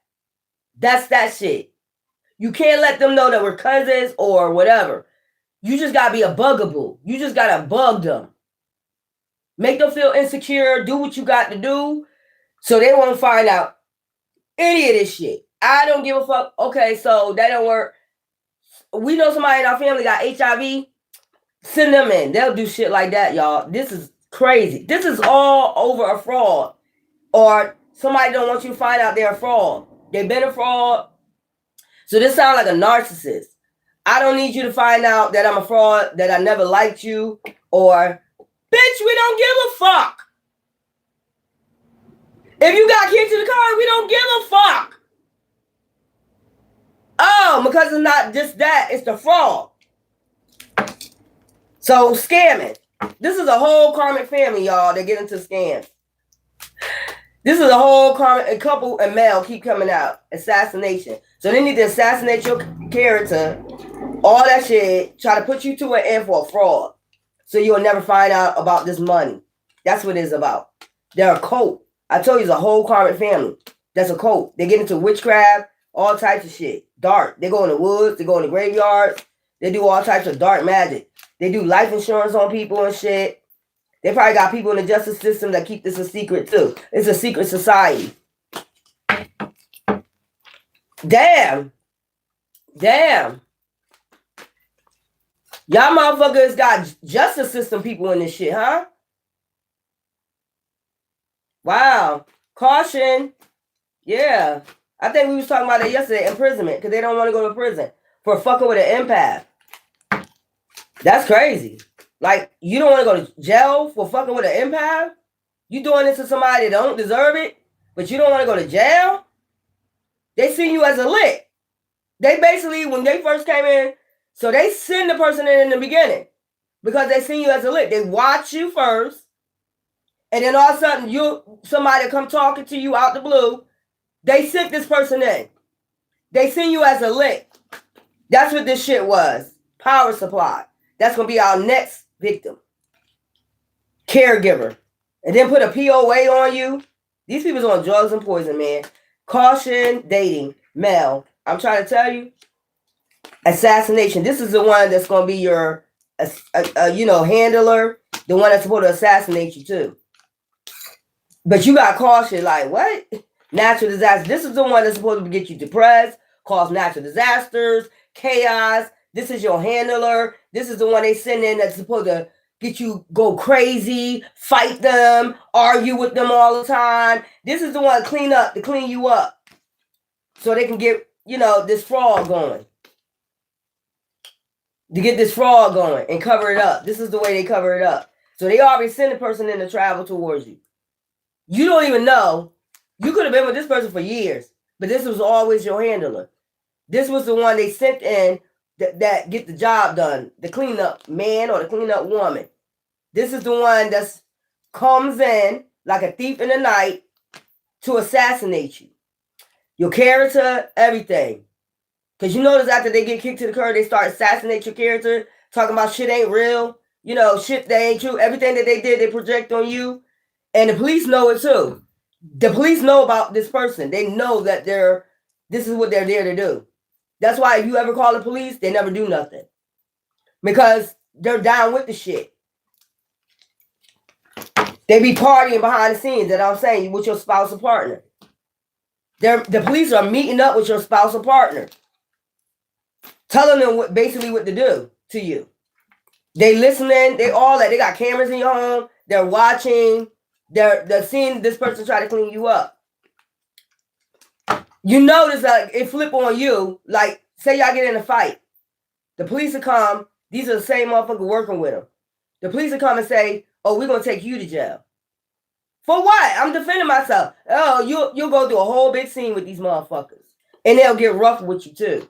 That's that shit. You can't let them know that we're cousins or whatever. You just got to be a bugaboo. You just got to bug them. Make them feel insecure. Do what you got to do so they won't find out any of this shit. I don't give a fuck. Okay, so that don't work. We know somebody in our family got HIV. Send them in. They'll do shit like that, y'all. This is crazy. This is all over a fraud. Or somebody don't want you to find out they're a fraud. They've been a fraud. So this sounds like a narcissist. I don't need you to find out that I'm a fraud, that I never liked you, or, bitch, we don't give a fuck. If you got kicked to the car, we don't give a fuck. Oh, because it's not just that, it's the fraud. So, scamming. This is a whole karmic family, y'all, that get into scams. This is a whole karmic, a couple and male keep coming out. Assassination. So they need to assassinate your character, all that shit, try to put you to an end for a fraud. So you'll never find out about this money. That's what it's about. They're a cult. I told you it's a whole karmic family. That's a cult. They get into witchcraft, all types of shit. Dark. They go in the woods, they go in the graveyards, they do all types of dark magic. They do life insurance on people and shit. They probably got people in the justice system that keep this a secret too. It's a secret society. Damn. Y'all motherfuckers got justice system people in this shit, huh? Wow. Caution. Yeah. I think we was talking about that yesterday, imprisonment, because they don't want to go to prison for fucking with an empath. That's crazy. Like, you don't want to go to jail for fucking with an empath? You doing this to somebody that don't deserve it, but you don't want to go to jail? They see you as a lick. They basically, when they first came in, so they send the person in the beginning because they see you as a lick. They watch you first, and then all of a sudden, somebody come talking to you out the blue. They sent this person in. They send you as a lick. That's what this shit was. Power supply. That's going to be our next victim. Caregiver. And then put a POA on you. These people's on drugs and poison, man. Caution, dating, male. I'm trying to tell you. Assassination. This is the one that's going to be your, handler. The one that's supposed to assassinate you, too. But you got caution. Like, what? Natural disaster. This is the one that's supposed to get you depressed, cause natural disasters, chaos. This is your handler. This is the one they send in that's supposed to get you go crazy, fight them, argue with them all the time. This is the one to clean you up. So they can get, this fraud going. To get this fraud going and cover it up. This is the way they cover it up. So they already send the person in to travel towards you. You don't even know. You could have been with this person for years, but this was always your handler. This was the one they sent in that get the job done, the cleanup man or the cleanup woman. This is the one that comes in like a thief in the night to assassinate you. Your character, everything. Because you notice after they get kicked to the curb, they start assassinate your character, talking about shit ain't real, shit that ain't true. Everything that they did, they project on you. And the police know it too. The police know about this person. They know that this is what they're there to do. That's why if you ever call the police, they never do nothing. Because they're down with the shit. They be partying behind the scenes, that I'm saying, with your spouse or partner. The police are meeting up with your spouse or partner. Telling them basically what to do to you. They listening, they all that. They got cameras in your home. They're watching. They're seeing this person try to clean you up. You notice that it flip on you. Like, say y'all get in a fight. The police will come. These are the same motherfucker working with them. The police will come and say, oh, we're going to take you to jail. For what? I'm defending myself. Oh, you'll go through a whole big scene with these motherfuckers. And they'll get rough with you too.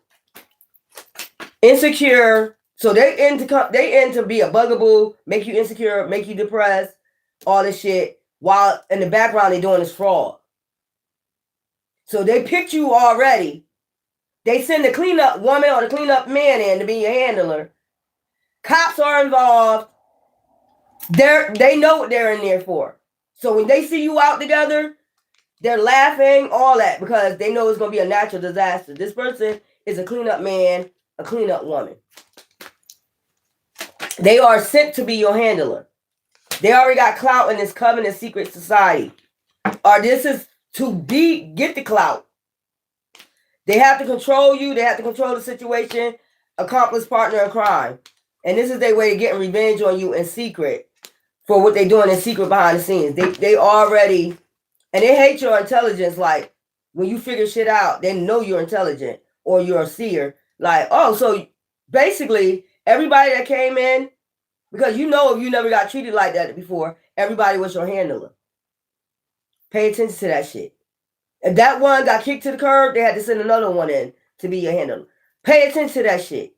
Insecure. So they end to be a bugaboo, make you insecure, make you depressed, all this shit. While in the background they're doing this fraud. So they picked you already. They send the cleanup woman or the cleanup man in to be your handler. Cops are involved. They know what they're in there for. So when they see you out together, they're laughing, all that, because they know it's going to be a natural disaster. This person is a cleanup man, a cleanup woman. They are sent to be your handler. They already got clout in this covenant secret society. Or this is to get the clout. They have to control you. They have to control the situation. Accomplice partner in crime. And this is their way of getting revenge on you in secret for what they're doing in secret behind the scenes. They already, and they hate your intelligence. Like, when you figure shit out, they know you're intelligent or you're a seer. Like, oh, so basically everybody that came in, because if you never got treated like that before, everybody was your handler. Pay attention to that shit. If that one got kicked to the curb, they had to send another one in to be your handler. Pay attention to that shit.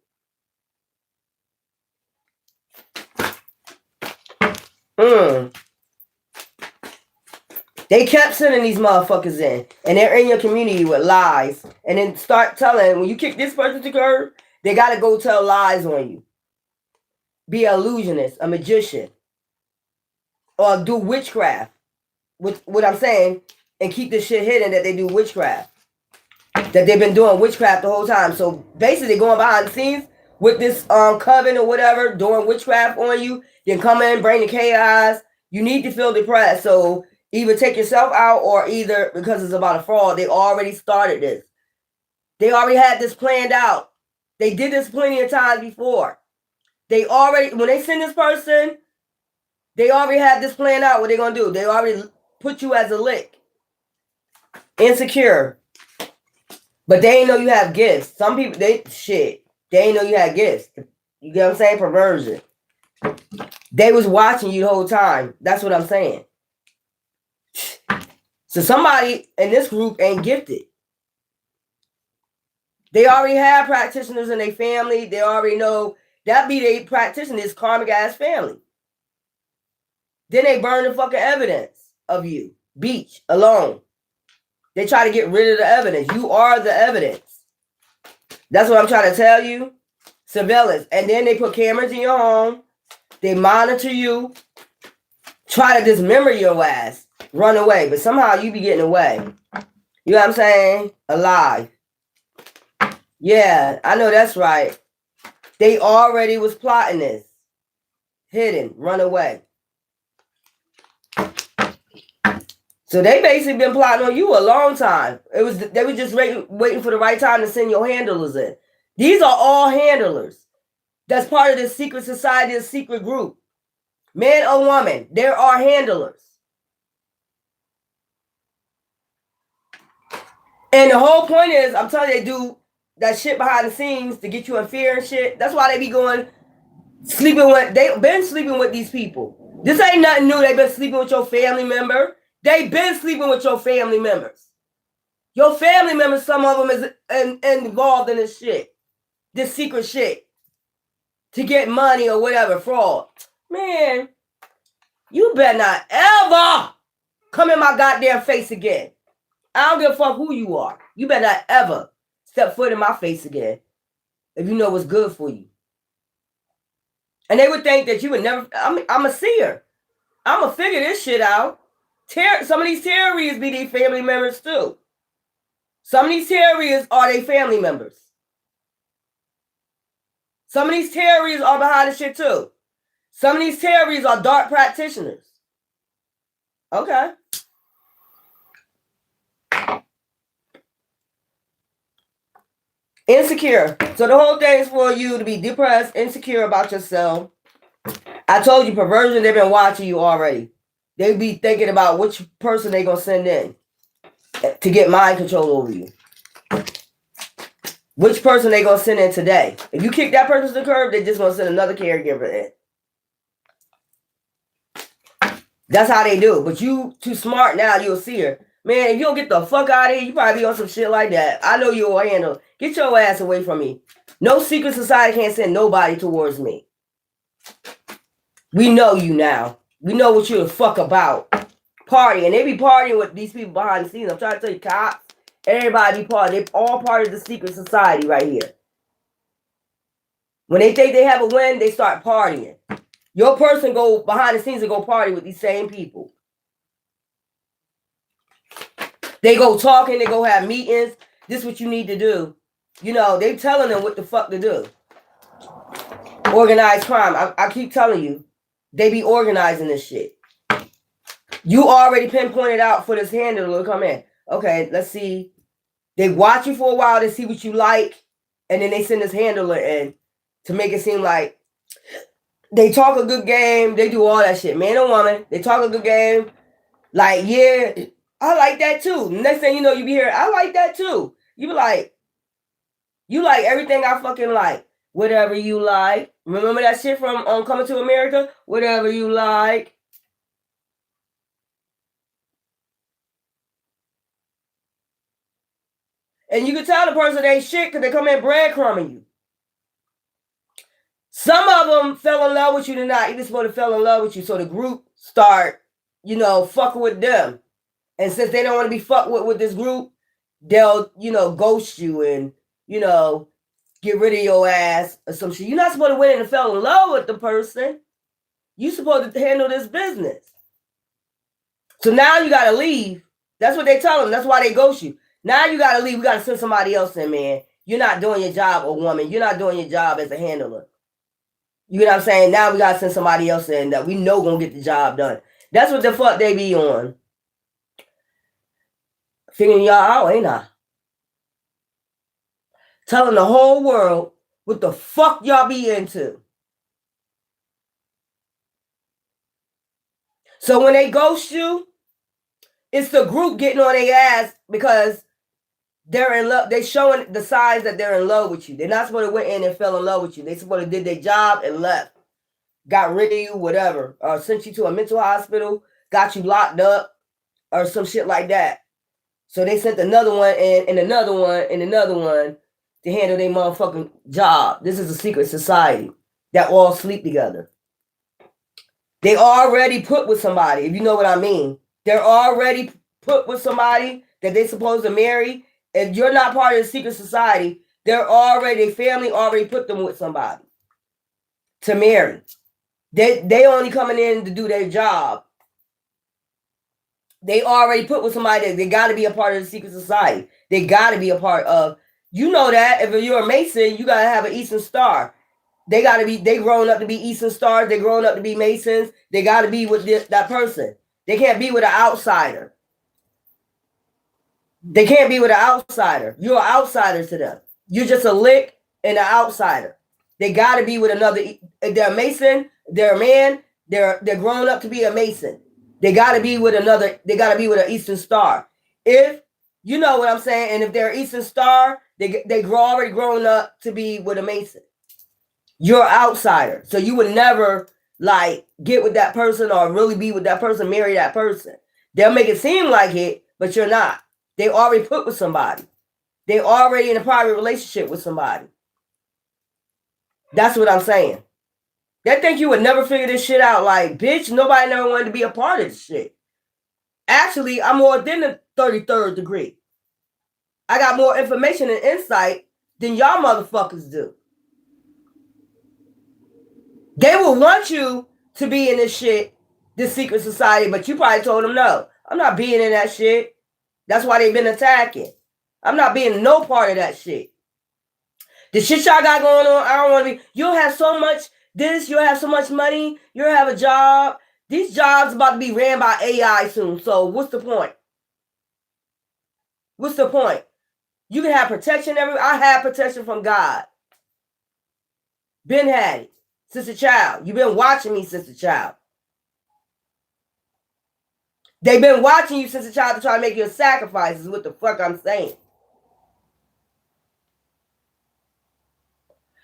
They kept sending these motherfuckers in, and they're in your community with lies, and then start telling, when you kick this person to the curb, they got to go tell lies on you. Be an illusionist, a magician, or do witchcraft. With what I'm saying, and keep this shit hidden that they do witchcraft. That they've been doing witchcraft the whole time. So basically, going behind the scenes with this coven or whatever, doing witchcraft on you. Then come in, bring the chaos. You need to feel depressed. So either take yourself out, or either, because it's about a fraud, they already started this. They already had this planned out. They did this plenty of times before. They already, when they send this person, they already have this plan out what they're going to do. They already put you as a lick. Insecure. But they ain't know you have gifts. Some people, they ain't know you had gifts. You get what I'm saying? Perversion. They was watching you the whole time. That's what I'm saying. So somebody in this group ain't gifted. They already have practitioners in their family. They already know that be their practitioner, this karmic ass family. Then they burn the fucking evidence of you. Beach, alone. They try to get rid of the evidence. You are the evidence. That's what I'm trying to tell you. Surveillance. And then they put cameras in your home. They monitor you. Try to dismember your ass. Run away. But somehow you be getting away. You know what I'm saying? Alive. Yeah, I know that's right. They already was plotting this. Hidden. Run away. So they basically been plotting on you a long time. They were just waiting for the right time to send your handlers in. These are all handlers. That's part of this secret society, this secret group. Man or woman, there are handlers. And the whole point is, I'm telling you, they do that shit behind the scenes to get you in fear and shit. That's why they be going sleeping with, they've been sleeping with these people. This ain't nothing new. They've been sleeping with your family member. They've been sleeping with your family members. Your family members, some of them is involved in this shit. This secret shit. To get money or whatever, fraud. Man, you better not ever come in my goddamn face again. I don't give a fuck who you are. You better not ever step foot in my face again if you know what's good for you. And they would think that you would never, I'm a seer. I'm going to figure this shit out. Some of these terrorists be their family members too. Some of these terrorists are their family members. Some of these terrorists are behind the shit too. Some of these terrorists are dark practitioners. Okay. Insecure. So the whole thing is for you to be depressed, insecure about yourself. I told you, perversion, they've been watching you already. They be thinking about which person they gonna send in to get mind control over you. Which person they gonna send in today. If you kick that person to the curb, they just gonna send another caregiver in. That's how they do. But you too smart now, you'll see her. Man, if you don't get the fuck out of here, you probably be on some shit like that. I know you'll handle. Get your ass away from me. No secret society can't send nobody towards me. We know you now. We know what you're the fuck about. Partying. They be partying with these people behind the scenes. I'm trying to tell you, cops, everybody be partying. They're all part of the secret society right here. When they think they have a win, they start partying. Your person go behind the scenes and go party with these same people. They go talking, they go have meetings. This is what you need to do. You know, they telling them what the fuck to do. Organized crime. I keep telling you, they be organizing this shit. You already pinpointed out for this handler to come in. Okay, let's see. They watch you for a while to see what you like, and then they send this handler in to make it seem like they talk a good game. They do all that shit. Man or woman, they talk a good game. Like, yeah, I like that too. Next thing you know, you be hearing, I like that too. You be like, you like everything I fucking like. Whatever you like. Remember that shit from Coming to America? Whatever you like. And you can tell the person ain't shit because they come in breadcrumbing you. Some of them fell in love with you, they're not even supposed to fell in love with you. So the group start, you know, fucking with them. And since they don't want to be fucked with this group, they'll, you know, ghost you and, you know, get rid of your ass or some shit. You're not supposed to went in and fell in love with the person. You're supposed to handle this business. So now you got to leave. That's what they tell them. That's why they ghost you. Now you got to leave. We got to send somebody else in, man. You're not doing your job, a woman. You're not doing your job as a handler. You know what I'm saying? Now we got to send somebody else in that we know going to get the job done. That's what the fuck they be on. Figuring y'all out, ain't I? Telling the whole world what the fuck y'all be into. So when they ghost you, it's the group getting on their ass because they're in love. They're showing the signs that they're in love with you. They're not supposed to went in and fell in love with you. They supposed to did their job and left, got rid of you, whatever, or sent you to a mental hospital, got you locked up, or some shit like that. So they sent another one and another one and another one to handle their motherfucking job. This is a secret society that all sleep together. They already put with somebody, if you know what I mean. They're already put with somebody that they're supposed to marry. If you're not part of the secret society, their family already put them with somebody to marry. They only coming in to do their job. They already put with somebody that they got to be a part of the secret society. They got to be a part of, you know that if you're a Mason, you got to have an Eastern Star. They grown up to be Eastern Stars. They grown up to be Masons. They got to be with that person. They can't be with an outsider. They can't be with an outsider. You're an outsider to them. You're just a lick and an outsider. They got to be with another. If they're a Mason, they're a man. They're grown up to be a Mason. They got to be with another. They got to be with an Eastern Star. If you know what I'm saying, and if they're Eastern Star, they already grown up to be with a Mason. You're an outsider, so you would never like get with that person or really be with that person, marry that person. They'll make it seem like it, but you're not. They already put with somebody. They already in a private relationship with somebody. That's what I'm saying. They think you would never figure this shit out. Like, bitch, nobody never wanted to be a part of this shit. Actually, I'm more than the 33rd degree. I got more information and insight than y'all motherfuckers do. They will want you to be in this shit, this secret society, but you probably told them, no, I'm not being in that shit. That's why they've been attacking. I'm not being no part of that shit. The shit y'all got going on, I don't want to be. You'll have so much this, you'll have so much money, you'll have a job. These jobs about to be ran by AI soon, so what's the point? What's the point? You can have protection I have protection from God. Been had it since a child. You've been watching me since a child. They've been watching you since a child to try to make you a sacrifice, is what the fuck I'm saying.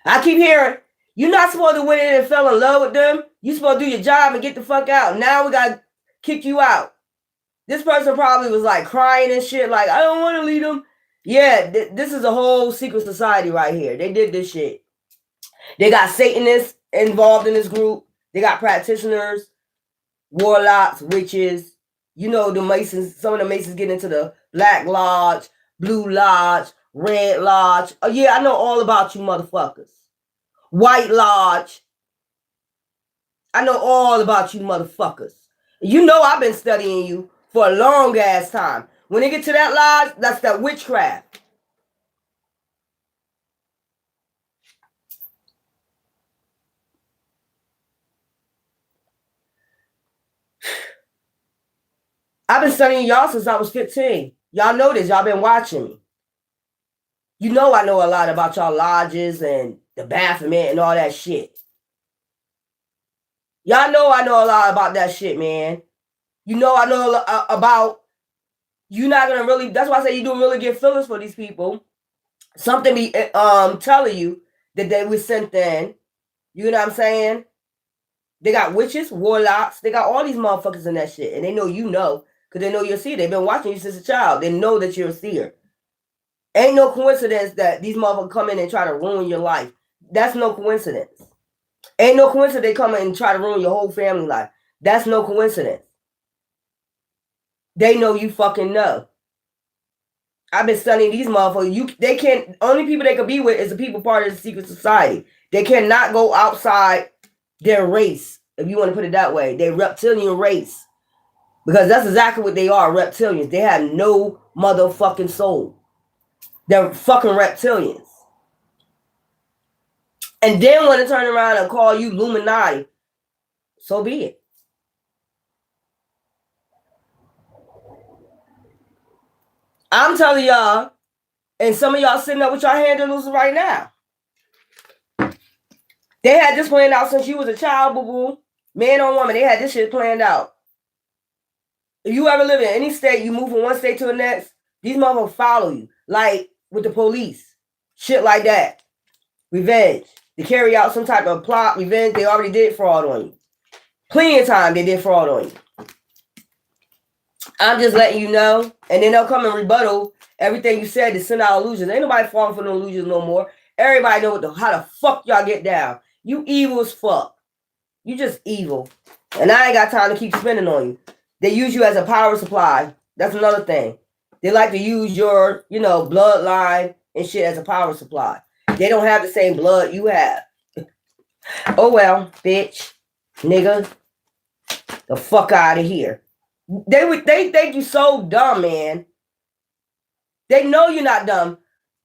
I keep hearing, you're not supposed to went in and fell in love with them. You're supposed to do your job and get the fuck out. Now we got to kick you out. This person probably was like crying and shit, like, I don't want to leave them. Yeah, this is a whole secret society right here. They did this shit. They got Satanists involved in this group. They got practitioners, warlocks, witches. You know, the Masons, some of the Masons get into the Black Lodge, Blue Lodge, Red Lodge. Oh, yeah, I know all about you motherfuckers. White Lodge. I know all about you motherfuckers. You know I've been studying you for a long ass time. When they get to that lodge, that's that witchcraft. I've been studying y'all since I was 15. Y'all know this. Y'all been watching me. You know I know a lot about y'all lodges and the Baphomet and all that shit. Y'all know I know a lot about that shit, man. You know I know about, you're not going to really, that's why I say you don't really get feelings for these people. Something be telling you that they were sent in. You know what I'm saying? They got witches, warlocks. They got all these motherfuckers in that shit. And they know you know. Because they know you're a seer. They've been watching you since a child. They know that you're a seer. Ain't no coincidence that these motherfuckers come in and try to ruin your life. That's no coincidence. Ain't no coincidence they come in and try to ruin your whole family life. That's no coincidence. They know you fucking know. I've been studying these motherfuckers. Only people they can be with is the people part of the secret society. They cannot go outside their race, if you want to put it that way. They're reptilian race. Because that's exactly what they are, reptilians. They have no motherfucking soul. They're fucking reptilians. And then want to turn around and call you Illuminati. So be it. I'm telling y'all, and some of y'all sitting up with y'all handlers right now. They had this planned out since you was a child, boo-boo. Man or woman, they had this shit planned out. If you ever live in any state, you move from one state to the next, these motherfuckers follow you. Like with the police. Shit like that. Revenge. To carry out some type of plot, revenge, they already did fraud on you. Plenty of time they did fraud on you. I'm just letting you know. And then they'll come and rebuttal everything you said to send out illusions. Ain't nobody falling for no illusions no more. Everybody know how the fuck y'all get down. You evil as fuck. You just evil. And I ain't got time to keep spending on you. They use you as a power supply. That's another thing. They like to use your, bloodline and shit as a power supply. They don't have the same blood you have. Oh well, bitch, nigga, the fuck out of here. They think you so dumb, man. They know you're not dumb.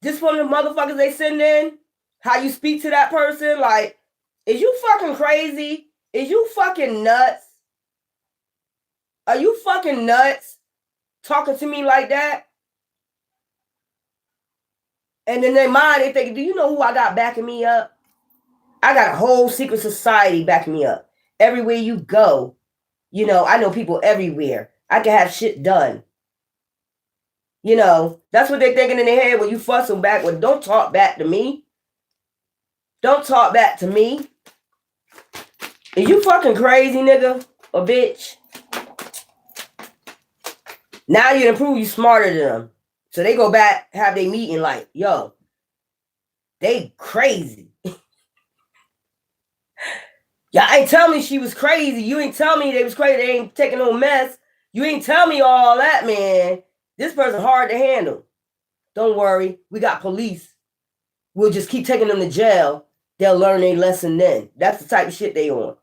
Just from the motherfuckers they send in, how you speak to that person, like, is you fucking crazy? Is you fucking nuts? Are you fucking nuts talking to me like that? And in their mind, they think, do you know who I got backing me up? I got a whole secret society backing me up. Everywhere you go, I know people everywhere. I can have shit done. That's what they're thinking in their head when you fuss them back. Well, don't talk back to me. Don't talk back to me. Is you fucking crazy, nigga or bitch? Now you done prove you smarter than them. So they go back, have their meeting like, yo, they crazy. Y'all ain't tell me she was crazy. You ain't tell me they was crazy. They ain't taking no mess. You ain't tell me all that, man. This person hard to handle. Don't worry. We got police. We'll just keep taking them to jail. They'll learn their lesson then. That's the type of shit they on.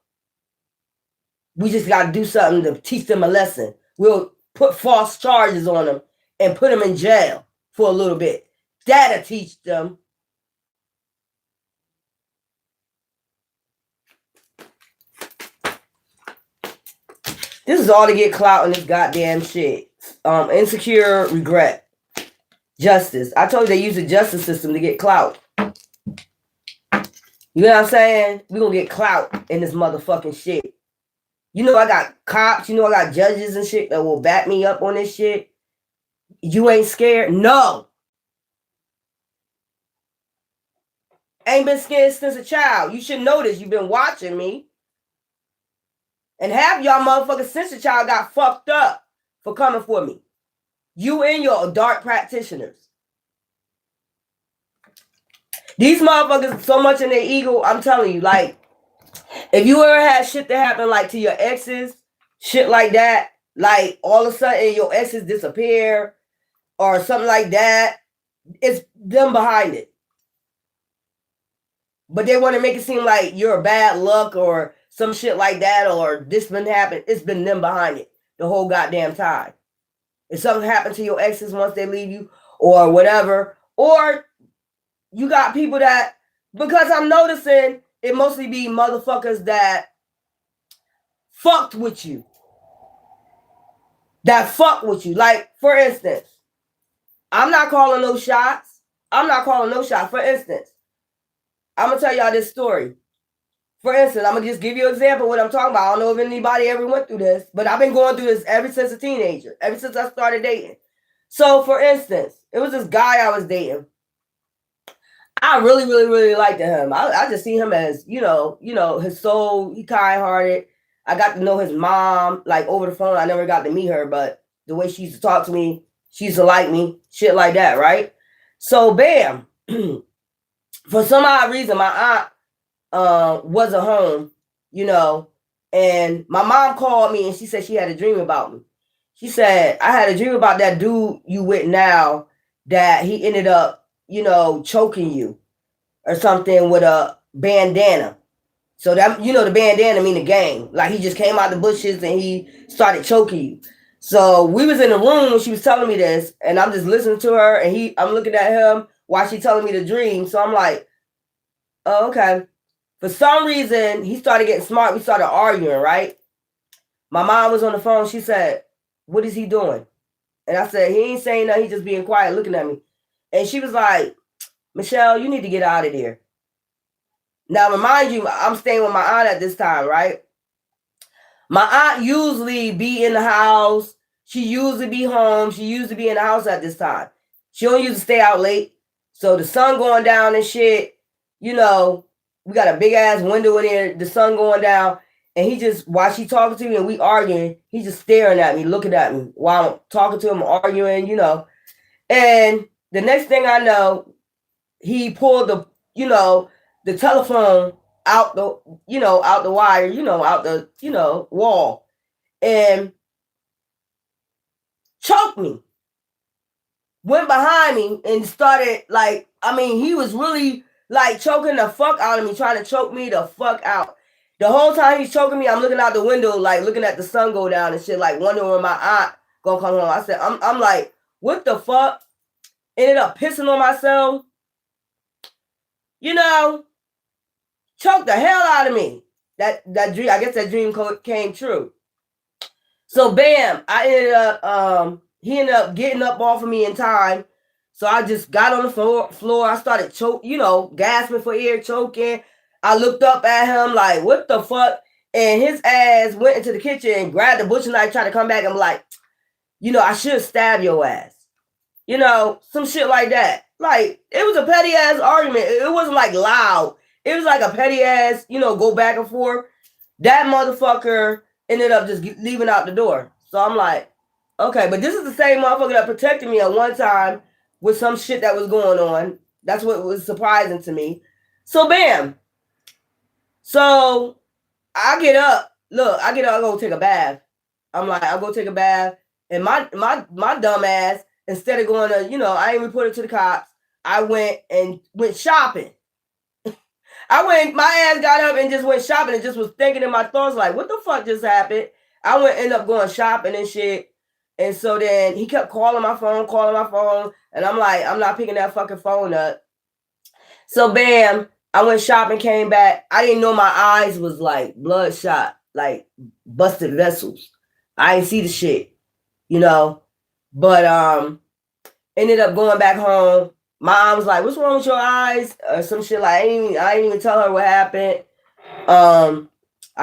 We just got to do something to teach them a lesson. We'll put false charges on them and put them in jail for a little bit. That'll teach them. This is all to get clout in this goddamn shit. Insecure, regret, justice. I told you they use the justice system to get clout. You know what I'm saying? We're going to get clout in this motherfucking shit. I got cops. I got judges and shit that will back me up on this shit. You ain't scared? No. Ain't been scared since a child. You should know this. You've been watching me. And half y'all motherfuckers since a child got fucked up for coming for me. You and your dark practitioners. These motherfuckers so much in their ego, I'm telling you, like, if you ever had shit that happen like to your exes, shit like that, like all of a sudden your exes disappear or something like that, it's them behind it. But they want to make it seem like you're a bad luck or some shit like that, or this been happening. It's been them behind it the whole goddamn time. If something happened to your exes once they leave you or whatever, or you got people that, because I'm noticing it mostly be motherfuckers that fucked with you. That fuck with you. Like, for instance, I'm not calling no shots. For instance, I'm going to tell y'all this story. For instance, I'm going to just give you an example of what I'm talking about. I don't know if anybody ever went through this, but I've been going through this ever since a teenager, ever since I started dating. So, for instance, it was this guy I was dating. I really, really, really liked him. I just see him as, his soul, he kind-hearted. I got to know his mom, like, over the phone. I never got to meet her, but the way she used to talk to me, she used to like me, shit like that, right? So, bam. For some odd reason, my aunt wasn't home, and my mom called me and she said she had a dream about me. She said, I had a dream about that dude you with now, that he ended up, choking you or something with a bandana. So that, the bandana mean the gang. Like, he just came out the bushes and he started choking you. So we was in the room when she was telling me this, and I'm just listening to her, and I'm looking at him while she telling me the dream. So I'm like, oh, okay. For some reason, he started getting smart. We started arguing, right? My mom was on the phone. She said, what is he doing? And I said, he ain't saying nothing. He's just being quiet, looking at me. And she was like, Michelle, you need to get out of there. Now, remind you, I'm staying with my aunt at this time, right? My aunt usually be in the house, she usually be home. She used to be in the house at this time. She don't used to stay out late. So the sun going down and shit, you know, we got a big ass window in there, the sun going down, and he just, while she talking to me and we arguing, he just staring at me, looking at me while I'm talking to him, arguing, you know. And the next thing I know, he pulled the telephone out out the wire, out the wall, and choked me. Went behind me and started he was really choking the fuck out of me, trying to choke me the fuck out. The whole time he's choking me, I'm looking out the window, looking at the sun go down and shit, wondering when my aunt gonna come home. I said, I'm like, what the fuck? Ended up pissing on myself. Choked the hell out of me. That dream, I guess that dream came true. So bam, he ended up getting up off of me in time. So I just got on the floor. I started gasping for air, choking. I looked up at him like, what the fuck? And his ass went into the kitchen and grabbed the butcher knife, tried to come back. I'm like, I should stab your ass. Some shit like that. Like, it was a petty ass argument. It wasn't loud. It was a petty ass, go back and forth. That motherfucker ended up just leaving out the door. So I'm like, okay, but this is the same motherfucker that protected me at one time with some shit that was going on. That's what was surprising to me. So bam. So I get up. Look, I go take a bath. I'm like, I'll go take a bath. And my dumb ass, instead of going to, I ain't reported to the cops, I went shopping. My ass got up and just went shopping and just was thinking in my thoughts, like, what the fuck just happened? I end up going shopping and shit. And so then he kept calling my phone. And I'm like, I'm not picking that fucking phone up. So bam, I went shopping, came back. I didn't know my eyes was bloodshot, busted vessels. I didn't see the shit, But ended up going back home. My mom was like, what's wrong with your eyes? Or some shit I didn't even tell her what happened. I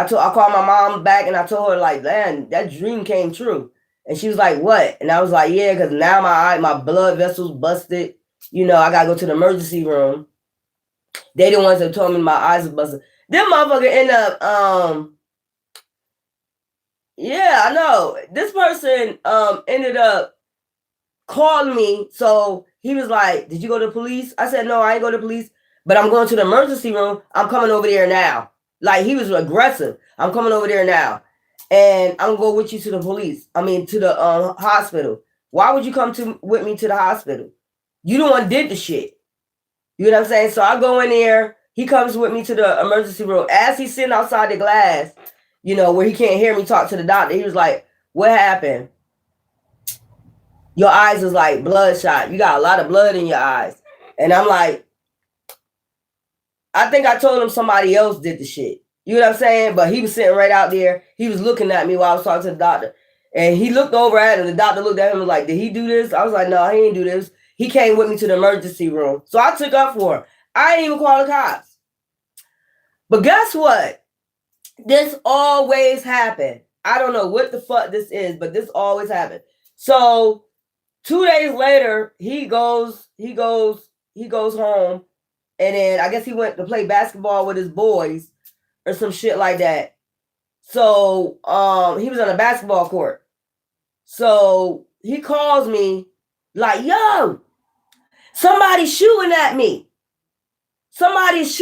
called my mom back and I told her man, that dream came true. And she was like, what? And I was like, yeah, because now my blood vessels busted. I gotta go to the emergency room. They the ones that told me my eyes was busted. Them motherfucker end up, yeah, I know. This person ended up calling me. So he was like, did you go to the police? I said, no, I ain't go to the police, but I'm going to the emergency room. I'm coming over there now. He was aggressive. I'm coming over there now. And I'm going to go with you to the police. To the hospital. Why would you come with me to the hospital? You the one did the shit. You know what I'm saying? So I go in there. He comes with me to the emergency room. As he's sitting outside the glass, where he can't hear me talk to the doctor, he was like, what happened? Your eyes is bloodshot. You got a lot of blood in your eyes. And I'm like, I think I told him somebody else did the shit. You know what I'm saying? But he was sitting right out there. He was looking at me while I was talking to the doctor. And he looked over at him. The doctor looked at him and was like, did he do this? I was like, no, he didn't do this. He came with me to the emergency room. So I took up for him. I didn't even call the cops. But guess what? This always happened. I don't know what the fuck this is, but this always happened. So 2 days later, he goes home, and then I guess he went to play basketball with his boys or some shit like that. So he was on a basketball court. So he calls me like, yo, somebody's shooting at me. Somebody just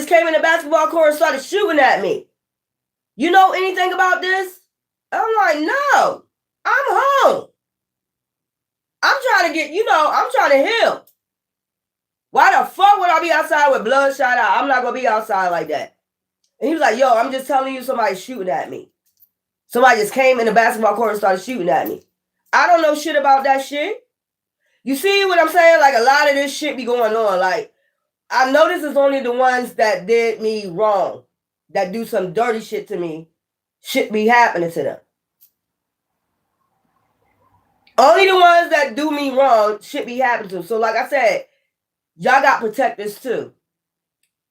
came in the basketball court and started shooting at me. You know anything about this? I'm like, no, I'm home. I'm trying to heal. Why the fuck would I be outside with bloodshot out? I'm not going to be outside like that. And he was like, yo, I'm just telling you somebody's shooting at me. Somebody just came in the basketball court and started shooting at me. I don't know shit about that shit. You see what I'm saying? A lot of this shit be going on. I notice it's only the ones that did me wrong, that do some dirty shit to me, shit be happening to them. Only the ones that do me wrong, shit be happening to them. So like I said, y'all got protectors too.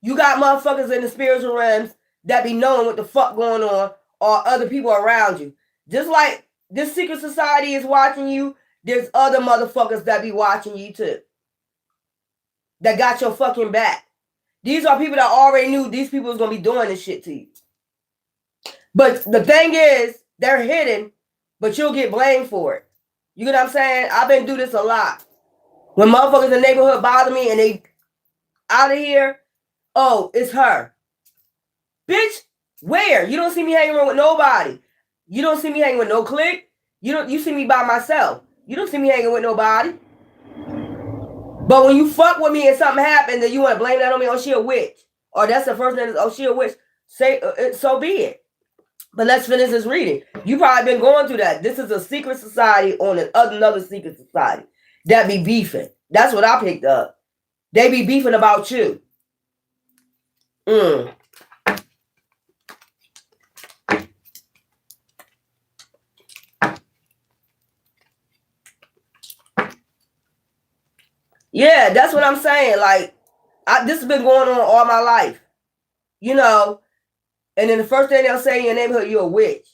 You got motherfuckers in the spiritual realms that be knowing what the fuck going on, or other people around you. Just like this secret society is watching you, there's other motherfuckers that be watching you too. That got your fucking back. These are people that already knew these people was gonna be doing this shit to you. But the thing is, they're hidden, but you'll get blamed for it. You get what I'm saying? I've been through this a lot. When motherfuckers in the neighborhood bother me and they out of here, oh, it's her. Bitch, where? You don't see me hanging around with nobody. You don't see me hanging with no clique. You see me by myself. You don't see me hanging with nobody. But when you fuck with me and something happened, then you want to blame that on me. Oh, she a witch. Or that's the first thing. Oh, she a witch. Say so be it. But let's finish this reading. You probably been going through that. This is a secret society on another secret society that be beefing. That's what I picked up. They be beefing about you. Yeah, that's what I'm saying. Like, this has been going on all my life. You know, and then the first thing they'll say in your neighborhood, you're a witch.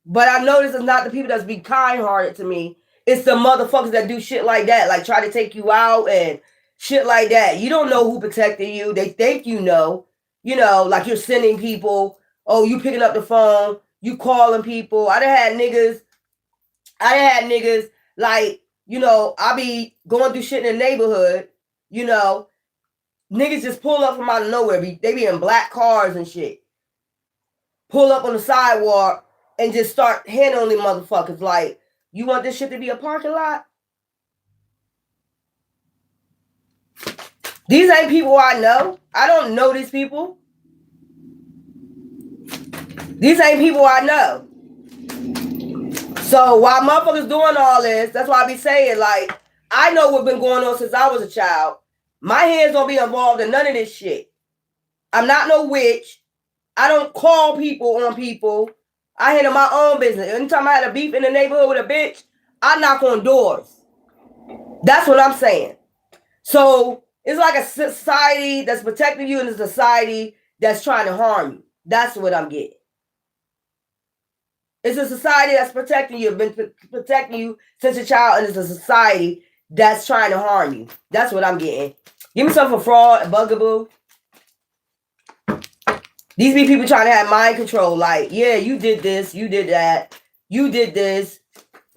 But I notice it's not the people that's be kind-hearted to me. It's the motherfuckers that do shit like that, like try to take you out and shit like that. You don't know who protected you. They think you know, like you're sending people. Oh, you picking up the phone. You calling people. I done had niggas like, I be going through shit in the neighborhood, niggas just pull up from out of nowhere. They be in black cars and shit. Pull up on the sidewalk and just start handling motherfuckers like, you want this shit to be a parking lot? These ain't people I know. I don't know these people. These ain't people I know. So while motherfuckers doing all this, that's why I be saying, like, I know what's been going on since I was a child. My hands don't be involved in none of this shit. I'm not no witch. I don't call people on people. I handle my own business. Anytime I had a beef in the neighborhood with a bitch, I knock on doors. That's what I'm saying. So it's like a society that's protecting you and a society that's trying to harm you. That's what I'm getting. It's a society that's protecting you, been protecting you since a child, and it's a society that's trying to harm you. That's what I'm getting. Give me something for fraud, bugaboo. These be people trying to have mind control. Like, yeah, you did this, you did that, you did this.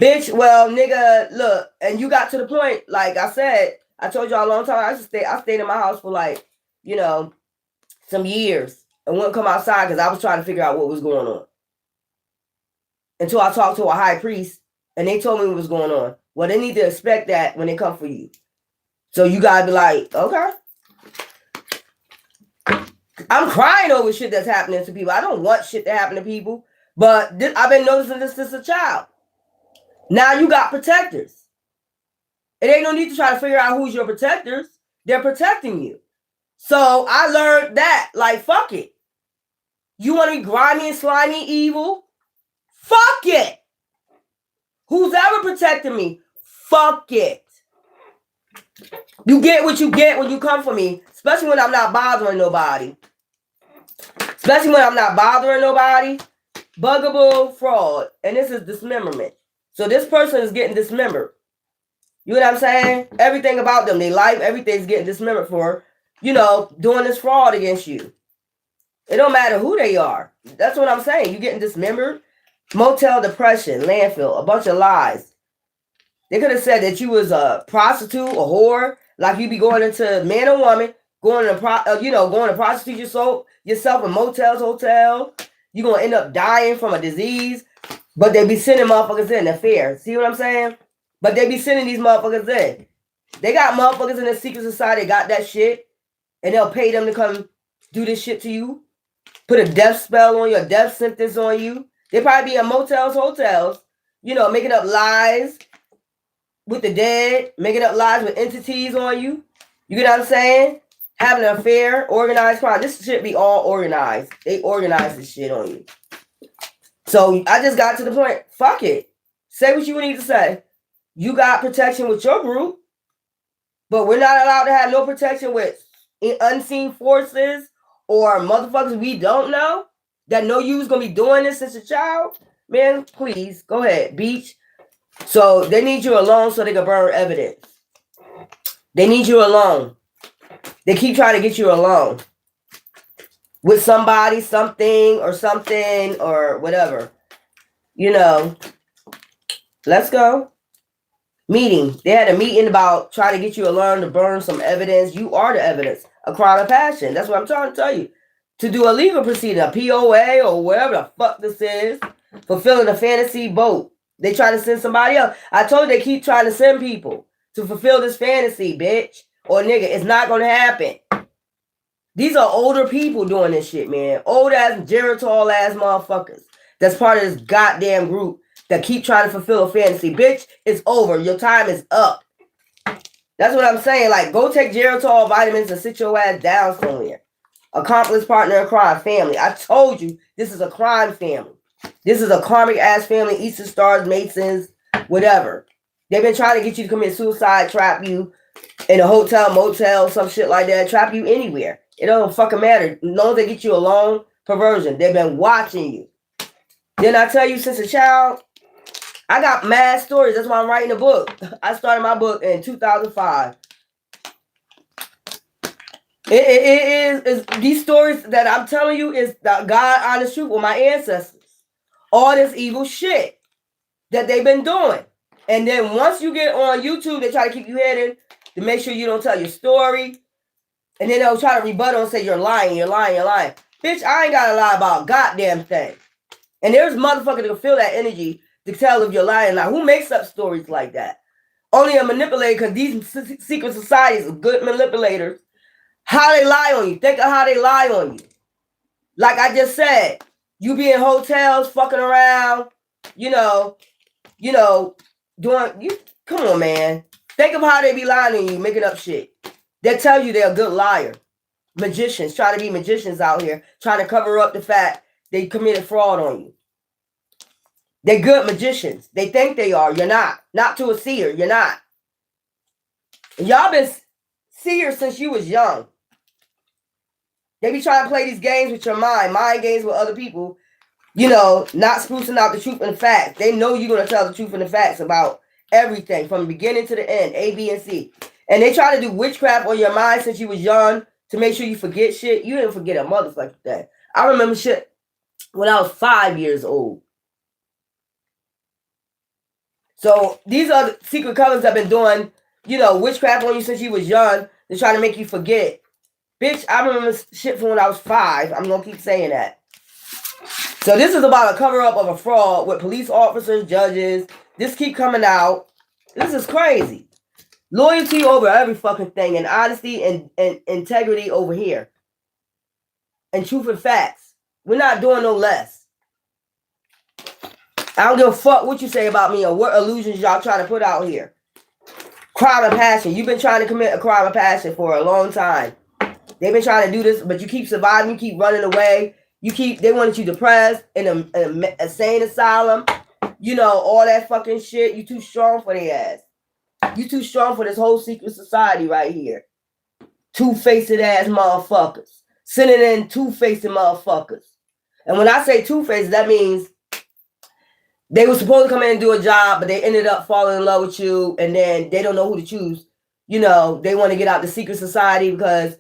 Bitch, well, nigga, look, and you got to the point, like I said, I told y'all a long time, I stayed in my house for like, some years and wouldn't come outside because I was trying to figure out what was going on. Until I talked to a high priest and they told me what was going on. Well, they need to expect that when they come for you. So you gotta be like, okay. I'm crying over shit that's happening to people. I don't want shit to happen to people. But I've been noticing this since a child. Now you got protectors. It ain't no need to try to figure out who's your protectors. They're protecting you. So I learned that, like, fuck it. You want to be grimy and slimy, evil? Fuck it. Who's ever protecting me? Fuck it. You get what you get when you come for me, especially when I'm not bothering nobody. Bugaboo, fraud, and this is dismemberment. So this person is getting dismembered. You know what I'm saying? Everything about them, their life, everything's getting dismembered for, doing this fraud against you. It don't matter who they are. That's what I'm saying. You getting dismembered. Motel depression, landfill, a bunch of lies. They could have said that you was a prostitute, a whore, like you be going into man or woman, going to prostitute yourself in motels, hotels. You're going to end up dying from a disease, but they be sending motherfuckers in the fair. See what I'm saying? But they be sending these motherfuckers in. They got motherfuckers in the secret society, got that shit, and they'll pay them to come do this shit to you, put a death spell on you, a death sentence on you. They probably be in motels, hotels, making up lies with the dead, making up lies with entities on you. You get what I'm saying? Having an affair, organized crime. This shit be all organized. They organize this shit on you. So I just got to the point. Fuck it. Say what you need to say. You got protection with your group, but we're not allowed to have no protection with unseen forces or motherfuckers we don't know that know you was gonna be doing this as a child. Man, please, go ahead. Beach. So they need you alone so they can burn evidence. They need you alone. They keep trying to get you alone. With somebody, something, or whatever. You know. Let's go. Meeting. They had a meeting about trying to get you alone to burn some evidence. You are the evidence. A crime of passion. That's what I'm trying to tell you. To do a legal proceeding, a POA or whatever the fuck this is, fulfilling a fantasy vote. They try to send somebody else. I told you they keep trying to send people to fulfill this fantasy, bitch. Or nigga, it's not gonna happen. These are older people doing this shit, man. Old ass, geritol ass motherfuckers. That's part of this goddamn group that keep trying to fulfill a fantasy. Bitch, it's over. Your time is up. That's what I'm saying. Like, go take geritol vitamins and sit your ass down somewhere. Accomplice, partner in crime, family. I told you, this is a crime family. This is a karmic ass family. Eastern Stars, Masons, whatever. They've been trying to get you to commit suicide, trap you in a hotel, motel, some shit like that. Trap you anywhere. It don't fucking matter. As long as they get you alone, perversion. They've been watching you. Didn't I tell you since a child? I got mad stories. That's why I'm writing a book. I started my book in 2005. It is these stories that I'm telling you is the God honest truth with my ancestors. All this evil shit that they've been doing. And then once you get on YouTube, they try to keep you hidden to make sure you don't tell your story. And then they'll try to rebuttal and say, you're lying. Bitch, I ain't got to lie about a goddamn thing. And there's motherfuckers that can feel that energy to tell if you're lying. Now, who makes up stories like that? Only a manipulator, because these secret societies are good manipulators. How they lie on you. Think of how they lie on you. Like I just said, you be in hotels fucking around, doing you. Come on, man. Think of how they be lying on you, making up shit. They tell you they're a good liar. Magicians, trying to be magicians out here, trying to cover up the fact they committed fraud on you. They're good magicians. They think they are. You're not. Not to a seer. You're not. And y'all been seers since you was young. They be trying to play these games with your mind games with other people, not sprucing out the truth and the facts. They know you're going to tell the truth and the facts about everything from the beginning to the end, A, B, and C. And they try to do witchcraft on your mind since you was young to make sure you forget shit. You didn't forget a motherfucking thing. I remember shit when I was 5 years old. So these are the secret colors that have been doing, witchcraft on you since you was young to try to make you forget. Bitch, I remember shit from when I was 5. I'm going to keep saying that. So this is about a cover-up of a fraud with police officers, judges. This keep coming out. This is crazy. Loyalty over every fucking thing, and honesty and integrity over here. And truth and facts. We're not doing no less. I don't give a fuck what you say about me or what illusions y'all trying to put out here. Crime of passion. You've been trying to commit a crime of passion for a long time. They've been trying to do this, but you keep surviving. You keep running away. They wanted you depressed in an insane asylum. All that fucking shit. You too strong for their ass. You too strong for this whole secret society right here. Two-faced ass motherfuckers. Sending in two-faced motherfuckers. And when I say two-faced, that means they were supposed to come in and do a job, but they ended up falling in love with you, and then they don't know who to choose. They want to get out the secret society because,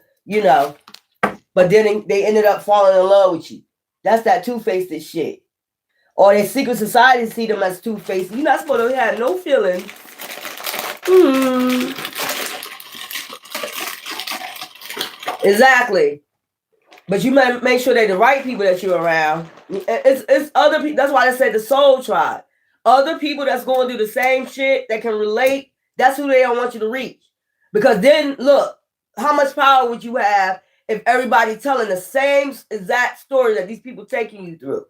but then they ended up falling in love with you. That's that two-faced shit. Or their secret society see them as two-faced. You're not supposed to have no feelings. Exactly. But you might make sure they're the right people that you're around. It's other people. That's why they say the soul tribe. Other people that's going to do the same shit that can relate. That's who they don't want you to reach. Because then, look, how much power would you have if everybody telling the same exact story that these people taking you through?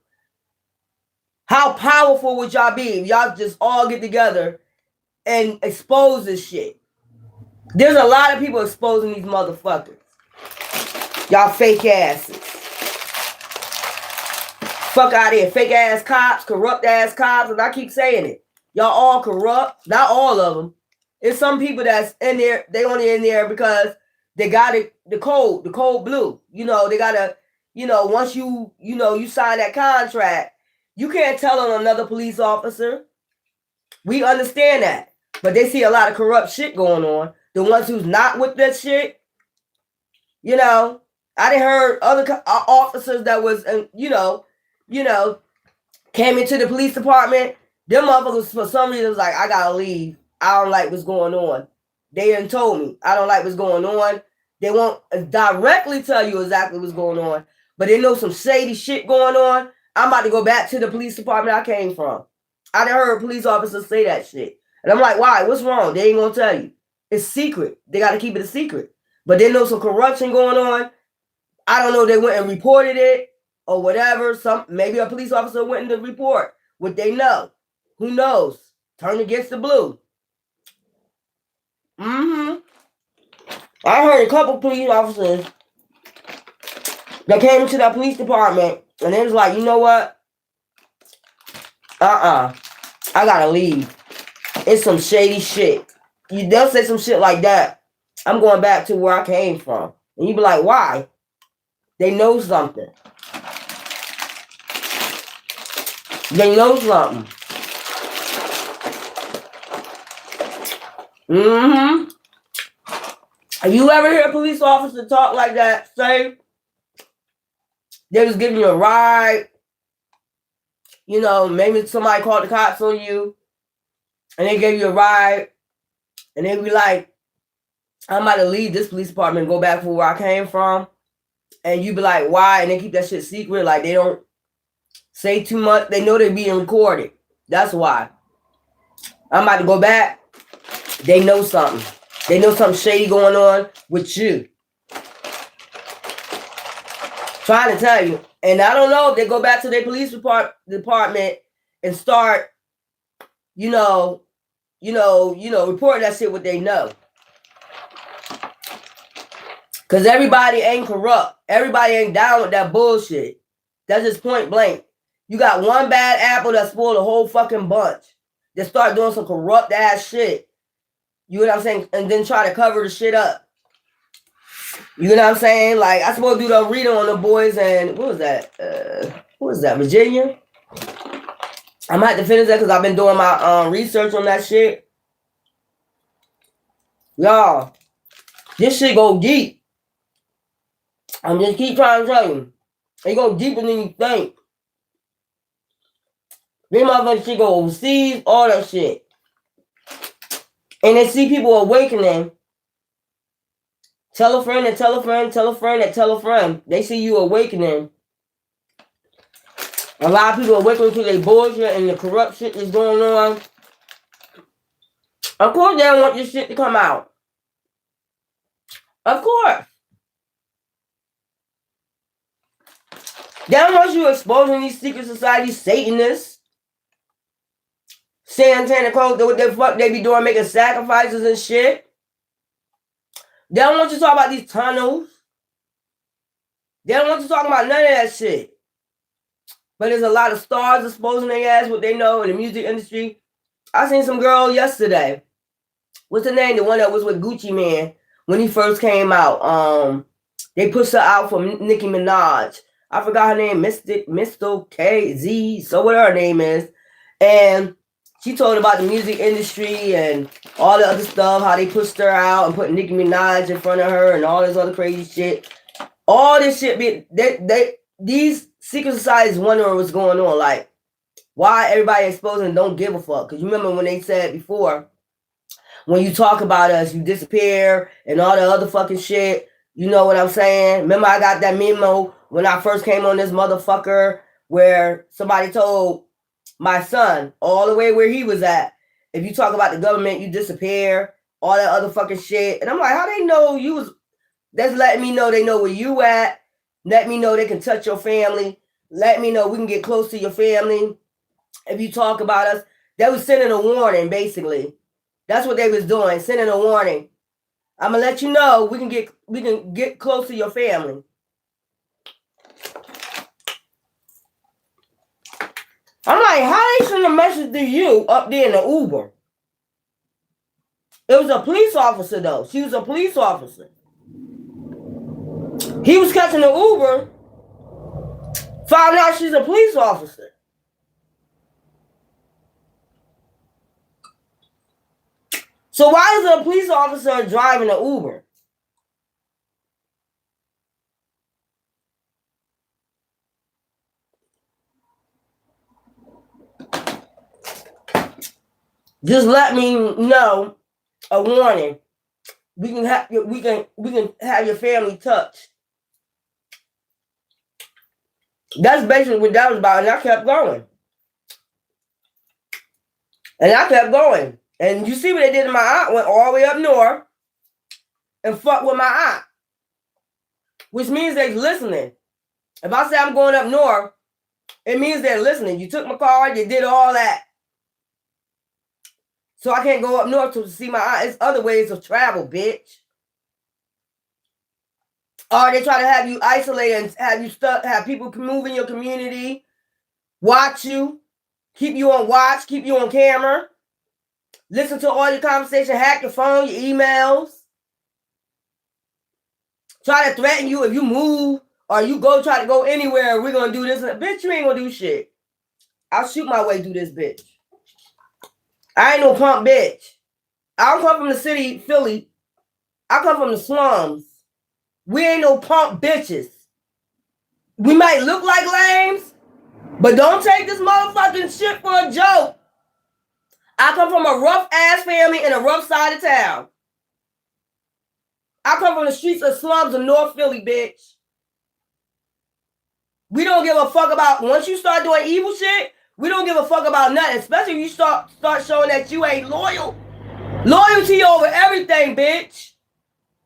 How powerful would y'all be if y'all just all get together and expose this shit? There's a lot of people exposing these motherfuckers. Y'all fake asses. Fuck out of here. Fake ass cops, corrupt ass cops, and I keep saying it. Y'all all corrupt. Not all of them. It's some people that's in there, they only in there because they got it, the code blue. They gotta, once you sign that contract, You can't tell on another police officer. We understand that. But they see a lot of corrupt shit going on. The ones who's not with that shit, you know, I done heard other officers that was, came into the police department. Them motherfuckers, for some reason, was like, I gotta leave. I don't like what's going on. They done told me, I don't like what's going on. They won't directly tell you exactly what's going on, but they know some shady shit going on. I'm about to go back to the police department I came from. I done heard police officers say that shit. And I'm like, why? What's wrong? They ain't gonna tell you. It's secret. They gotta keep it a secret. But they know some corruption going on. I don't know if they went and reported it or whatever. Maybe a police officer went in to report what they know. Who knows? Turn against the blue. I heard a couple police officers that came into that police department and they was like, you know what? I gotta leave. It's some shady shit. They'll say some shit like that. I'm going back to where I came from. And you be like, why? They know something. They know something. You ever hear a police officer talk like that? Say they was giving you a ride. You know, maybe somebody called the cops on you and they gave you a ride and they be like, I'm about to leave this police department and go back for where I came from. And you be like, why? And they keep that shit secret. Like, they don't say too much. They know they're being recorded. That's why. I'm about to go back. They know something. They know something shady going on with you. Trying to tell you. And I don't know if they go back to their police department and start, reporting that shit what they know. Because everybody ain't corrupt. Everybody ain't down with that bullshit. That's just point blank. You got one bad apple that spoiled a whole fucking bunch. They start doing some corrupt ass shit. You know what I'm saying? And then try to cover the shit up. You know what I'm saying? Like, I supposed to do the reading on the boys and, what was that? Virginia? I might have to finish that because I've been doing my research on that shit. Y'all, this shit go deep. I'm just keep trying to tell you. It go deeper than you think. These motherfuckers shit go overseas, all that shit. And they see people awakening. Tell a friend and tell a friend, tell a friend that tell a friend. They see you awakening. A lot of people awakening to their bullshit and the corrupt shit that's going on. Of course they don't want this shit to come out. Of course. They don't want you exposing these secret society Satanists. Santana Claus, what the fuck they be doing, making sacrifices and shit. They don't want you to talk about these tunnels. They don't want you talking about none of that shit. But there's a lot of stars exposing their ass what they know in the music industry. I seen some girl yesterday. What's her name? The one that was with Gucci Mane when he first came out. They pushed her out for Nicki Minaj. I forgot her name, Mr. KZ, so what her name is. And she told about the music industry and all the other stuff, how they pushed her out and put Nicki Minaj in front of her and all this other crazy shit. All this shit, these secret societies wondering what's going on. Like, why everybody exposing and don't give a fuck? Because you remember when they said before, when you talk about us, you disappear and all the other fucking shit. You know what I'm saying? Remember I got that memo when I first came on this motherfucker where somebody told my son, all the way where he was at, if you talk about the government, you disappear, all that other fucking shit. And I'm like, how they know you was, that's letting me know they know where you at. Let me know they can touch your family. Let me know we can get close to your family. If you talk about us, they was sending a warning, basically. That's what they was doing, sending a warning. I'm gonna let you know we can get close to your family. I'm like, how they send a message to you up there in the Uber? It was a police officer though. She was a police officer. He was catching the Uber, found out she's a police officer. So why is a police officer driving an Uber? Just let me know a warning. We can have your family touched. That's basically what that was about, and I kept going. And you see what they did to my aunt? Went all the way up north and fucked with my aunt, which means they're listening. If I say I'm going up north, it means they're listening. You took my car, you did all that. So I can't go up north to see my aunt. It's other ways of travel, bitch. Or they try to have you isolated and have you stuck, have people move in your community, watch you, keep you on watch, keep you on camera, listen to all your conversation, hack your phone, your emails, try to threaten you if you move or you try to go anywhere, we're going to do this. Bitch, you ain't going to do shit. I'll shoot my way through this bitch. I ain't no punk bitch. I don't come from the city, Philly. I come from the slums. We ain't no punk bitches. We might look like lames, but don't take this motherfucking shit for a joke. I come from a rough ass family in a rough side of town. I come from the streets of slums of North Philly, bitch. We don't give a fuck about, once you start doing evil shit, we don't give a fuck about nothing, especially if you start showing that you ain't loyal. Loyalty over everything, bitch.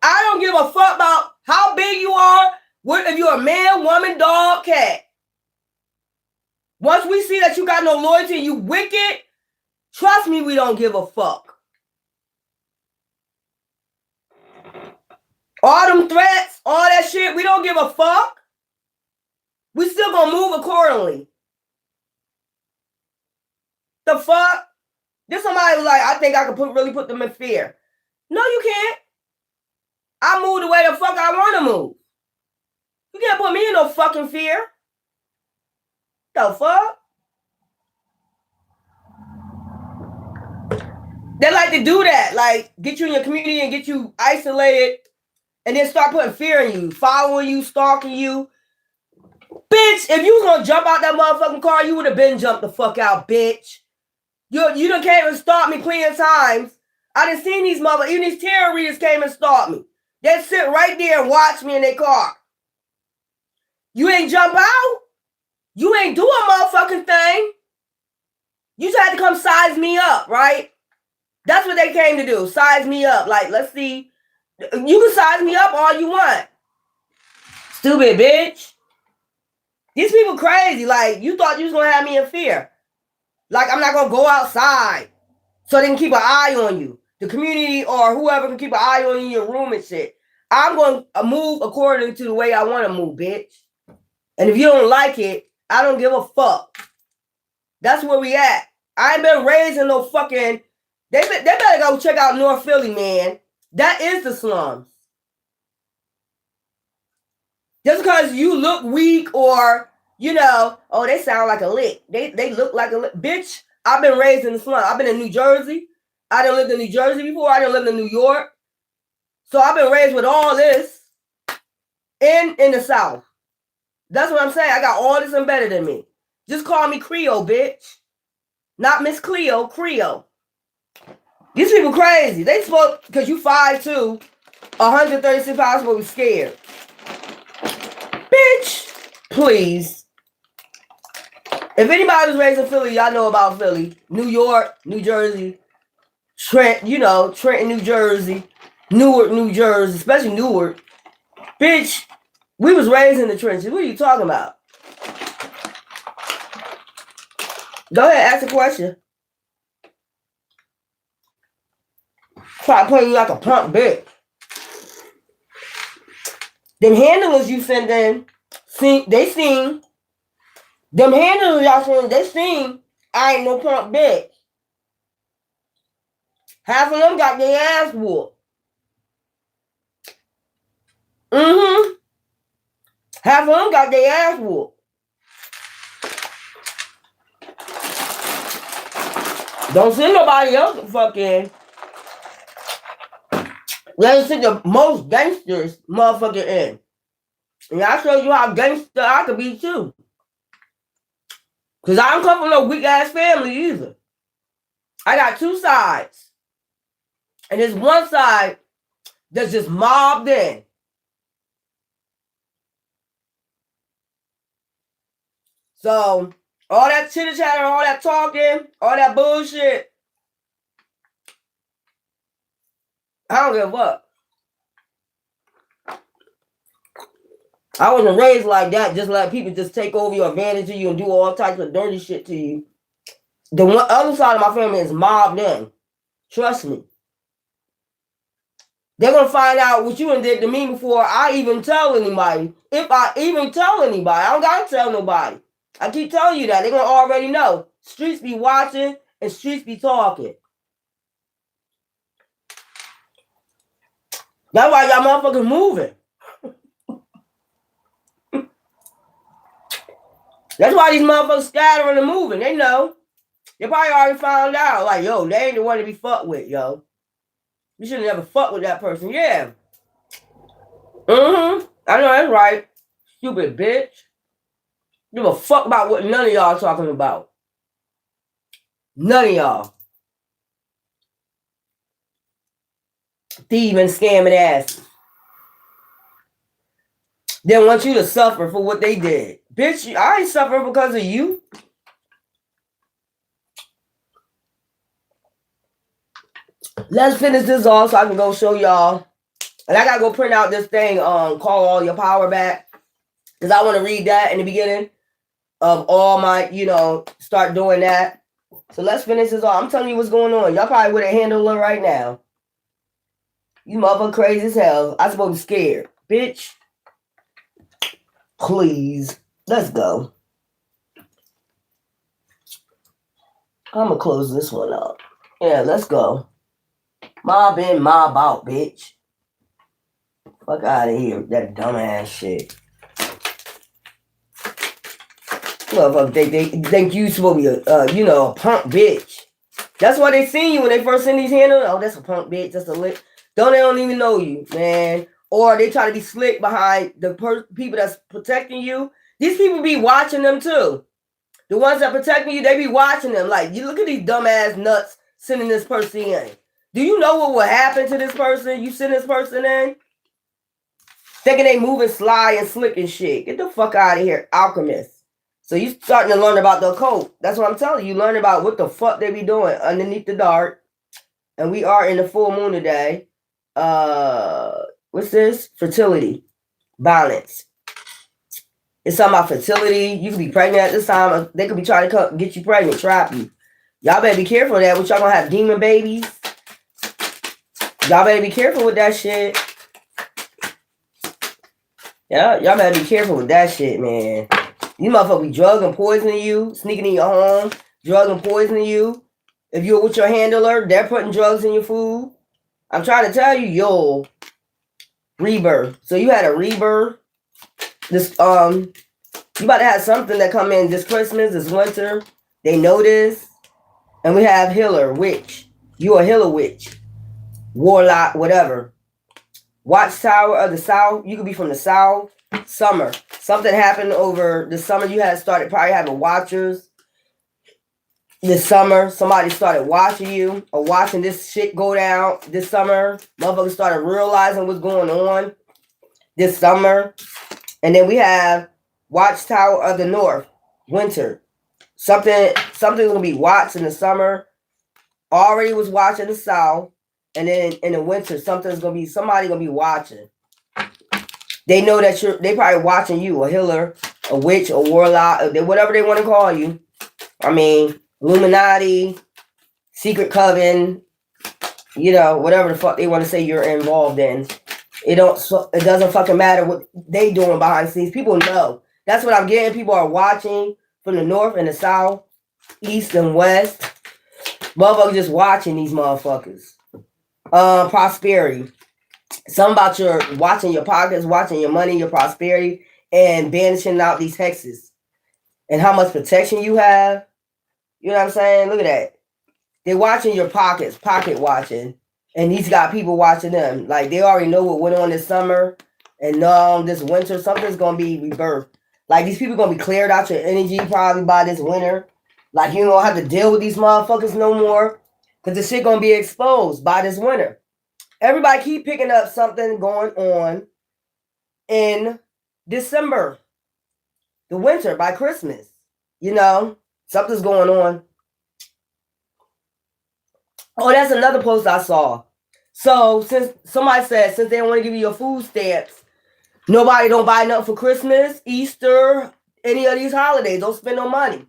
I don't give a fuck about how big you are, if you're a man, woman, dog, cat. Once we see that you got no loyalty, you wicked, trust me, we don't give a fuck. All them threats, all that shit, we don't give a fuck. We still gonna move accordingly. The fuck? This somebody was like, I think I could really put them in fear. No, you can't. I move the way the fuck I want to move. You can't put me in no fucking fear. The fuck? They like to do that, like get you in your community and get you isolated and then start putting fear in you, following you, stalking you. Bitch, if you was gonna jump out that motherfucking car, you would have been jumped the fuck out, bitch. You done came and stalked me plenty of times. I done seen these motherfuckers, even these terror readers came and stalked me. They sit right there and watch me in their car. You ain't jump out. You ain't do a motherfucking thing. You just had to come size me up, right? That's what they came to do, size me up. Like, let's see. You can size me up all you want. Stupid bitch. These people crazy. Like, you thought you was going to have me in fear. Like, I'm not going to go outside so they can keep an eye on you. The community or whoever can keep an eye on you in your room and shit. I'm going to move according to the way I want to move, bitch. And if you don't like it, I don't give a fuck. That's where we at. I ain't been raised in no fucking... They better go check out North Philly, man. That is the slums. Just because you look weak or, you know, oh, they sound like a lick. They look like a lick. Bitch, I've been raised in the slums. I've been in New Jersey. I done lived in New Jersey before. I done lived in New York. So I've been raised with all this in the South. That's what I'm saying. I got all this embedded in me. Just call me Creole, bitch. Not Miss Cleo, Creole. These people crazy. They spoke because you 5'2", 136 pounds, but we scared. Bitch, please. If anybody was raised in Philly, y'all know about Philly. New York, New Jersey, Trenton, New Jersey, Newark, New Jersey, especially Newark. Bitch, we was raised in the trenches. What are you talking about? Go ahead, ask a question. Try playing you like a punk bitch. Them handlers you sent in, they seen. Them handlers y'all sent, they seen I ain't no punk bitch. Half of them got their ass whooped. Half of them got their ass whooped. Don't send nobody else fucking Let's see the most gangsters motherfucker in. And I show you how gangster I could be too. Cause I don't come from no weak ass family either. I got two sides. And there's one side that's just mobbed in. So all that chitter chatter, all that talking, all that bullshit, I don't give a fuck. I wasn't raised like that, just let people just take over your advantage of you and do all types of dirty shit to you. The other side of my family is mobbed in. Trust me. They're going to find out what you did to me before I even tell anybody. If I even tell anybody. I don't got to tell nobody. I keep telling you that. They're going to already know. Streets be watching and streets be talking. That's why y'all motherfuckers moving. That's why these motherfuckers scattering and moving. They know. They probably already found out. Like, yo, they ain't the one to be fucked with, yo. You should have never fucked with that person. Yeah. I know that's right. Stupid bitch. Give a fuck about what none of y'all talking about. None of y'all. Thieving, scamming ass. They want you to suffer for what they did. Bitch, I ain't suffering because of you. Let's finish this off so I can go show y'all. And I gotta go print out this thing, call all your power back. Because I want to read that in the beginning of all my, start doing that. So let's finish this off. I'm telling you what's going on. Y'all probably with a handler right now. You motherfucker crazy as hell. I supposed to be scared. Bitch. Please. Let's go. I'm going to close this one up. Yeah, let's go. Mob in, mob out, bitch. Fuck out of here with that dumbass shit. Motherfucker, they think you supposed to be a punk bitch. That's why they see you when they first send these handles. Oh, that's a punk bitch. That's a lick. They don't even know you, man. Or they try to be slick behind the people that's protecting you. These people be watching them too. The ones that protecting you, they be watching them. Like, you look at these dumbass nuts sending this person in. Do you know what will happen to this person? You send this person in? Thinking they moving sly and slick and shit. Get the fuck out of here, alchemist. So you starting to learn about the occult. That's what I'm telling you. You learn about what the fuck they be doing underneath the dark. And we are in the full moon today. What's this? Fertility. Balance. It's something about fertility. You could be pregnant at this time. They could be trying to get you pregnant, trap you. Y'all better be careful of that. What y'all gonna have demon babies? Y'all better be careful with that shit. Yeah, y'all better be careful with that shit, man. You motherfuckers be drugging and poisoning you, sneaking in your home, drugging and poisoning you. If you're with your handler, they're putting drugs in your food. I'm trying to tell you, yo, rebirth. So you had a rebirth. This you about to have something that come in this Christmas, this winter. They know this. And we have healer, witch. You a healer witch. Warlock, whatever. Watchtower of the South. You could be from the South. Summer. Something happened over the summer. You had started probably having watchers. This summer, somebody started watching you or watching this shit go down this summer. Motherfuckers started realizing what's going on this summer. And then we have Watchtower of the North. Winter. Something's gonna be watched in the summer. Already was watching the South. And then in the winter, somebody gonna be watching. They know that they probably watching you, a healer, a witch, a warlock, whatever they want to call you. I mean, Illuminati, Secret Coven, whatever the fuck they want to say you're involved in. It doesn't fucking matter what they doing behind the scenes. People know. That's what I'm getting. People are watching from the north and the south, east and west. Motherfuckers just watching these motherfuckers. Prosperity. Something about your watching your pockets, watching your money, your prosperity, and banishing out these hexes. And how much protection you have. You know what I'm saying? Look at that. They're watching your pockets, pocket watching. And he's got people watching them. Like, they already know what went on this summer. And this winter, something's going to be rebirthed. Like, these people going to be cleared out your energy probably by this winter. Like, you don't have to deal with these motherfuckers no more. Because the shit going to be exposed by this winter. Everybody keep picking up something going on in December. The winter, by Christmas. You know, something's going on. Oh, that's another post I saw. So, since somebody said, since they don't want to give you your food stamps, nobody don't buy nothing for Christmas, Easter, any of these holidays. Don't spend no money.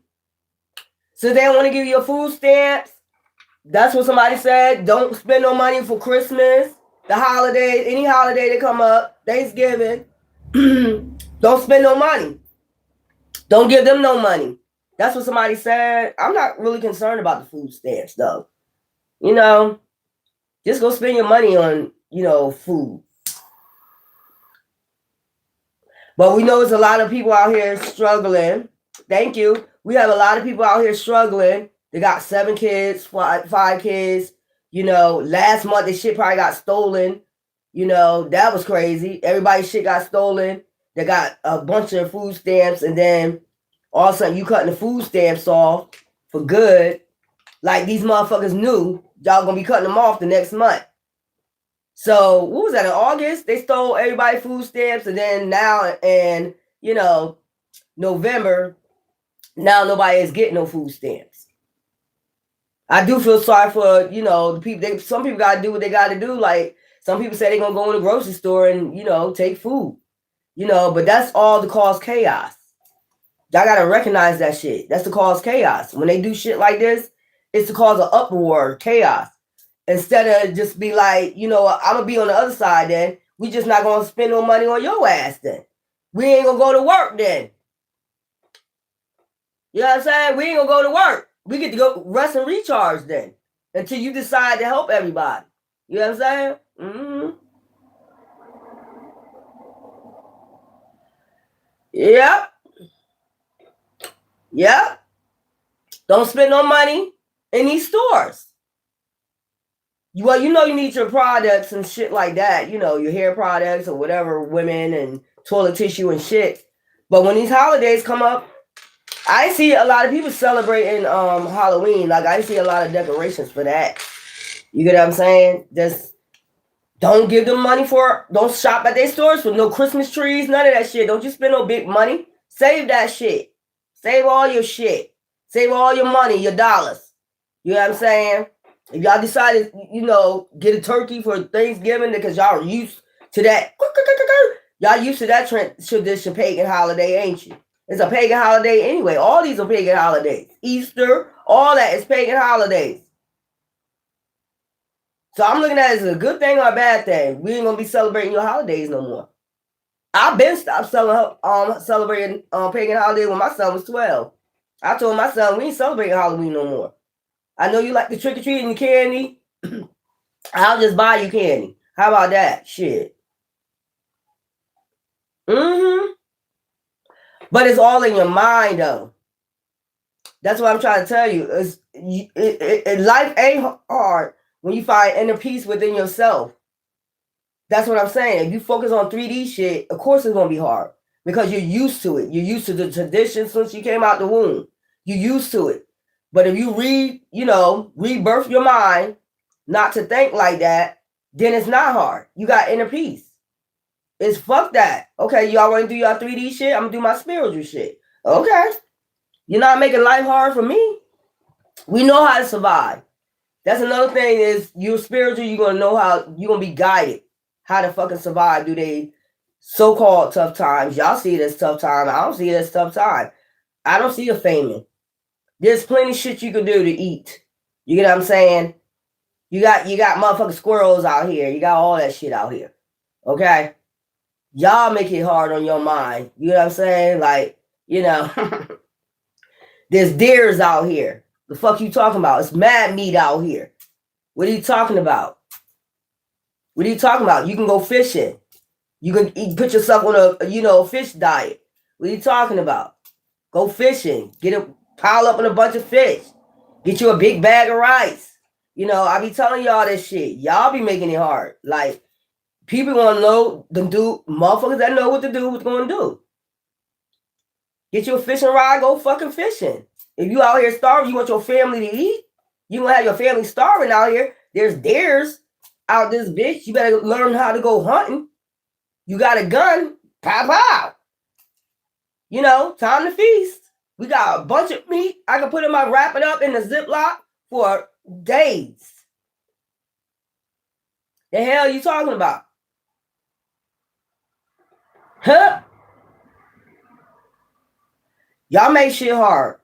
Since they don't want to give you your food stamps, that's what somebody said. Don't spend no money for Christmas, the holidays, any holiday that come up, Thanksgiving. Don't spend no money. Don't give them no money. That's what somebody said. I'm not really concerned about the food stamps, though. You know, just go spend your money on, food. But we know there's a lot of people out here struggling. Thank you. We have a lot of people out here struggling. They got 7 kids, 5 kids. Last month this shit probably got stolen. That was crazy. Everybody's shit got stolen. They got a bunch of food stamps, and then all of a sudden you cutting the food stamps off for good. Like, these motherfuckers knew y'all gonna be cutting them off the next month. So what was that, in August? They stole everybody's food stamps, and then now in November, now nobody is getting no food stamps. I do feel sorry for the people. Some people gotta do what they gotta do. Like, some people say they're gonna go in the grocery store and take food. But that's all to cause chaos. Y'all gotta recognize that shit. That's to cause chaos. When they do shit like this, it's to cause an uproar, chaos. Instead of just be like, I'm going to be on the other side then. We just not going to spend no money on your ass then. We ain't going to go to work then. You know what I'm saying? We ain't going to go to work. We get to go rest and recharge then. Until you decide to help everybody. You know what I'm saying? Mm-hmm. Yep. Yep. Don't spend no money in these stores. Well, you need your products and shit like that. Your hair products or whatever, women and toilet tissue and shit. But when these holidays come up, I see a lot of people celebrating Halloween. Like, I see a lot of decorations for that. You get what I'm saying? Just don't give them money don't shop at their stores with no Christmas trees, none of that shit. Don't you spend no big money. Save that shit. Save all your shit. Save all your money, your dollars. You know what I'm saying? If y'all decided, get a turkey for Thanksgiving because y'all are used to that. Y'all used to that tradition, pagan holiday, ain't you? It's a pagan holiday anyway. All these are pagan holidays. Easter, all that is pagan holidays. So I'm looking at it as a good thing or a bad thing. We ain't going to be celebrating your holidays no more. I've been stopped celebrating pagan holidays when my son was 12. I told my son, we ain't celebrating Halloween no more. I know you like the trick-or-treating and candy. I'll just buy you candy. How about that? Shit. Mm-hmm. But it's all in your mind, though. That's what I'm trying to tell you. Life ain't hard when you find inner peace within yourself. That's what I'm saying. If you focus on 3D shit, of course it's going to be hard. Because you're used to it. You're used to the tradition since you came out the womb. You're used to it. But if you rebirth your mind not to think like that, then it's not hard. You got inner peace. It's fuck that. Okay, y'all want to do y'all 3D shit? I'm going to do my spiritual shit. Okay. You're not making life hard for me. We know how to survive. That's another thing is you're spiritual, you're going to know how, you're going to be guided how to fucking survive through they so-called tough times. Y'all see it as tough time. I don't see it as tough time. I don't see a famine. There's plenty of shit you can do to eat. You get what I'm saying? You got motherfucking squirrels out here. You got all that shit out here. Okay? Y'all make it hard on your mind. You know what I'm saying? Like, there's deers out here. The fuck you talking about? It's mad meat out here. What are you talking about? What are you talking about? You can go fishing. You can put yourself on a fish diet. What are you talking about? Go fishing. Pile up on a bunch of fish. Get you a big bag of rice. You know, I be telling y'all this shit. Y'all be making it hard. Like, people want to know the dude, motherfuckers that know what to do, what's going to do. Get you a fishing rod, go fucking fishing. If you out here starving, you want your family to eat, you gonna have your family starving out here. There's deers out this bitch. You better learn how to go hunting. You got a gun, pow pow. You know, time to feast. We got a bunch of meat. I can put in my wrap it up in the Ziploc for days. The hell you talking about? Huh? Y'all make shit hard.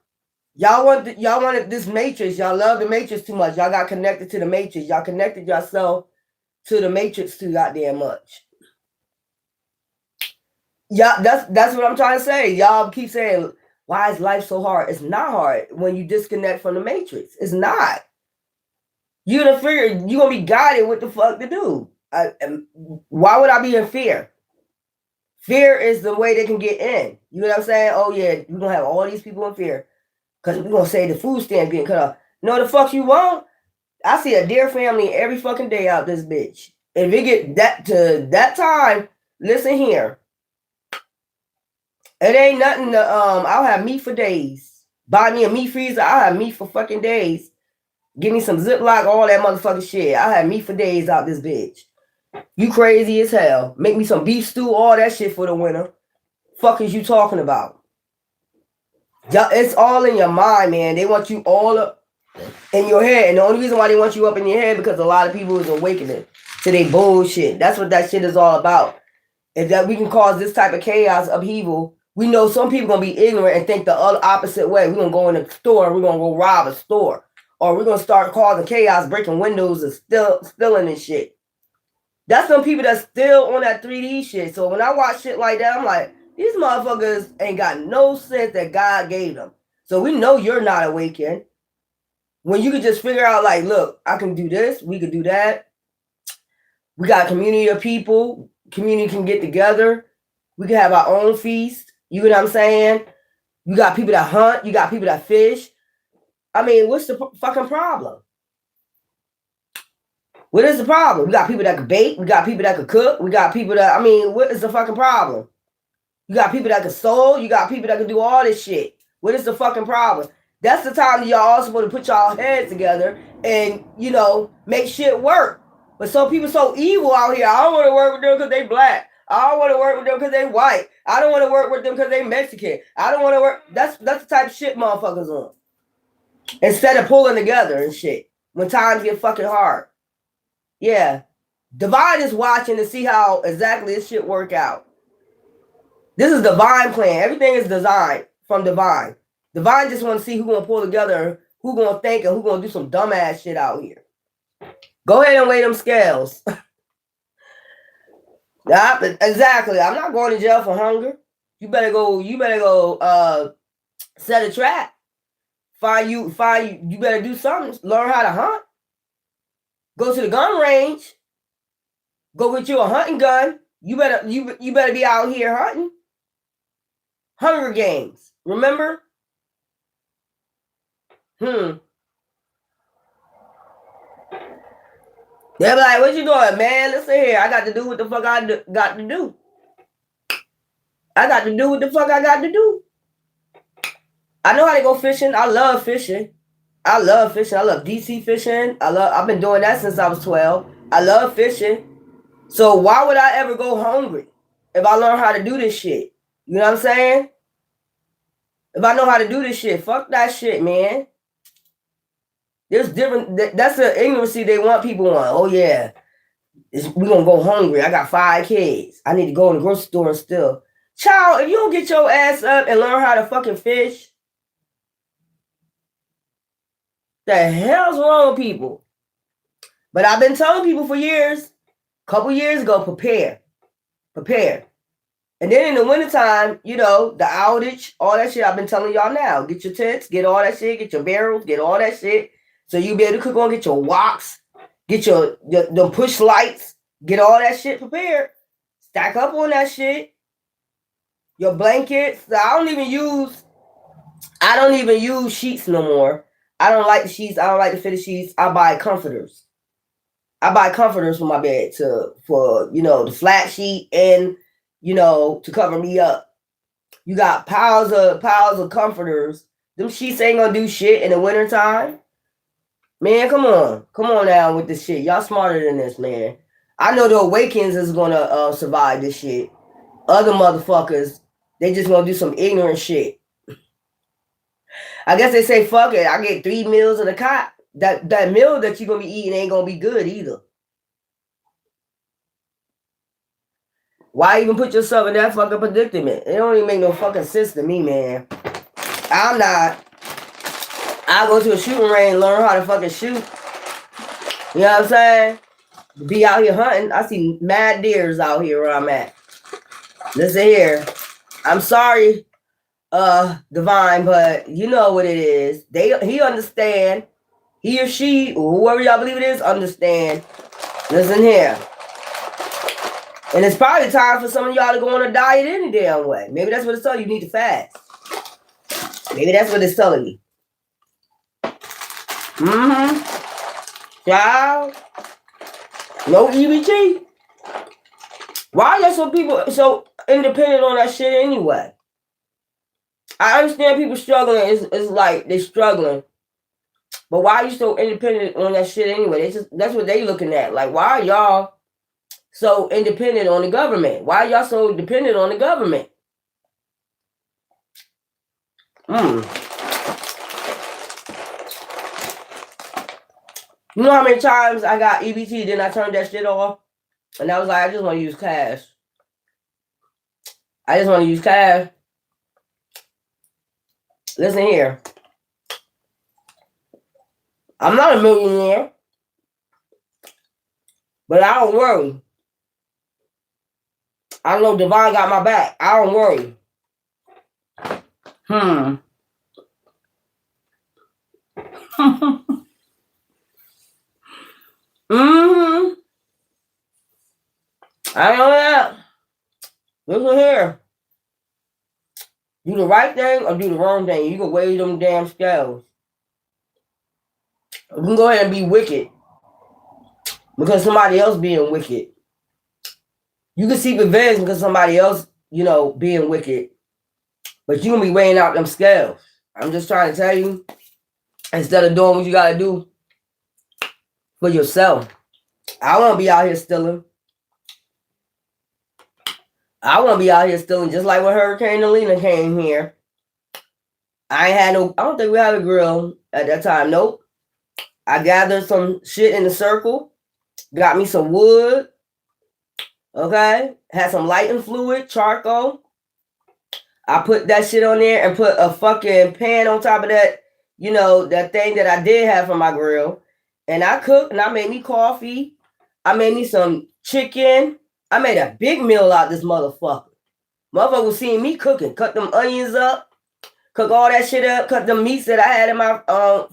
Y'all wanted this matrix. Y'all love the matrix too much. Y'all got connected to the matrix. Y'all connected yourself to the matrix too goddamn much. Yeah, that's what I'm trying to say. Y'all keep saying, why is life so hard? It's not hard when you disconnect from the matrix. It's not. You're gonna figure you're gonna be guided what the fuck to do. Why would I be in fear? Fear is the way they can get in. You know what I'm saying? Oh yeah, we're gonna have all these people in fear because we're gonna say the food stamp getting cut off. No, the fuck you won't. I see a deer family every fucking day out this bitch. If it get that to that time, listen here. It ain't nothing to I'll have meat for days. Buy me a meat freezer, I'll have meat for fucking days. Give me some Ziploc, all that motherfucking shit. I'll have meat for days out this bitch. You crazy as hell. Make me some beef stew, all that shit for the winter. Fuck is you talking about? It's all in your mind, man. They want you all up in your head. And the only reason why they want you up in your head because a lot of people is awakening to their bullshit. That's what that shit is all about. If that we can cause this type of chaos, upheaval, we know some people gonna be ignorant and think the other opposite way. We're gonna go in a store and we're gonna go rob a store. Or we're gonna start causing chaos, breaking windows and stealing and shit. That's some people that's still on that 3D shit. So when I watch shit like that, I'm like, these motherfuckers ain't got no sense that God gave them. So we know you're not awakened. When you can just figure out, like, look, I can do this, we can do that. We got a community of people. Community can get together. We can have our own feast. You know what I'm saying? You got people that hunt. You got people that fish. I mean, what's the fucking problem? What is the problem? We got people that could bake. We got people that could cook. We got people that, I mean, what is the fucking problem? You got people that could sew. You got people that could do all this shit. What is the fucking problem? That's the time that y'all all supposed to put y'all heads together and, you know, make shit work. But some people so evil out here. I don't want to work with them because they black. I don't want to work with them because they white. I don't want to work with them because they Mexican. I don't want to work. That's the type of shit motherfuckers on. Instead of pulling together and shit when times get fucking hard. Yeah. Divine is watching to see how exactly this shit work out. This is divine plan. Everything is designed from divine. Divine just want to see who gonna pull together, who gonna think, and who gonna do some dumbass shit out here. Go ahead and weigh them scales. Exactly. I'm not going to jail for hunger. You better go set a trap. You better do something. Learn how to hunt. Go to the gun range. Go get you a hunting gun. You better be out here hunting. Hunger Games. Remember? They'll be like, what you doing, man? Listen here. I got to do what the fuck I got to do. I got to do what the fuck I got to do. I know how to go fishing. I love fishing. I love DC fishing. I've been doing that since I was 12. I love fishing. So why would I ever go hungry if I learn how to do this shit? You know what I'm saying? If I know how to do this shit, fuck that shit, man. There's different. That's the ignorancy they want people on. Oh yeah, we gonna go hungry. I got 5 kids. I need to go in the grocery store and still. Child, if you don't get your ass up and learn how to fucking fish, the hell's wrong with people? But I've been telling people for years. A couple years ago, prepare. And then in the wintertime, you know, the outage, all that shit I've been telling y'all now. Get your tents, get all that shit, get your barrels, get all that shit. So you'll be able to cook on, get your woks, get your push lights, get all that shit prepared. Stack up on that shit. Your blankets. I don't even use sheets no more. I don't like the sheets. I don't like the fitted sheets. I buy comforters. I buy comforters for my bed for the flat sheet and to cover me up. You got piles of comforters. Them sheets ain't gonna do shit in the wintertime. Man, come on now with this shit. Y'all smarter than this, man. I know the Awakens is gonna survive this shit. Other motherfuckers, they just gonna do some ignorant shit. I guess they say, fuck it, I get 3 meals in a cot. That meal that you're gonna be eating ain't gonna be good either. Why even put yourself in that fucking predicament? It don't even make no fucking sense to me, man. I'm not. I go to a shooting range, learn how to fucking shoot. You know what I'm saying? Be out here hunting. I see mad deers out here where I'm at. Listen here. I'm sorry, Divine, but you know what it is. He understand. He or she, or whoever y'all believe it is, understand. Listen here. And it's probably time for some of y'all to go on a diet any damn way. Maybe that's what it's telling you. You need to fast. Maybe that's what it's telling you. Child. No EBT. Why are some people so independent on that shit anyway? I understand people struggling. It's like they're struggling. But why are you so independent on that shit anyway? That's what they looking at. Like, why are y'all so independent on the government? Why are y'all so dependent on the government? You know how many times I got EBT, then I turned that shit off? And I was like, I just want to use cash. I just want to use cash. Listen here. I'm not a millionaire. But I don't worry. I know Divine got my back. I don't worry. I know that. Listen here. Do the right thing or do the wrong thing. You can weigh them damn scales. You can go ahead and be wicked because somebody else being wicked. You can seek revenge because somebody else, being wicked. But you gonna be weighing out them scales. I'm just trying to tell you, instead of doing what you gotta do for yourself. I won't be out here stealing. I won't be out here stealing just like when Hurricane Alina came here. I don't think we had a grill at that time. Nope. I gathered some shit in the circle. Got me some wood. Okay. Had some lighting fluid, charcoal. I put that shit on there and put a fucking pan on top of that, that thing that I did have for my grill. And I cooked and I made me coffee. I made me some chicken. I made a big meal out of this motherfucker. Motherfucker was seeing me cooking. Cut them onions up. Cook all that shit up. Cut them meats that I had in my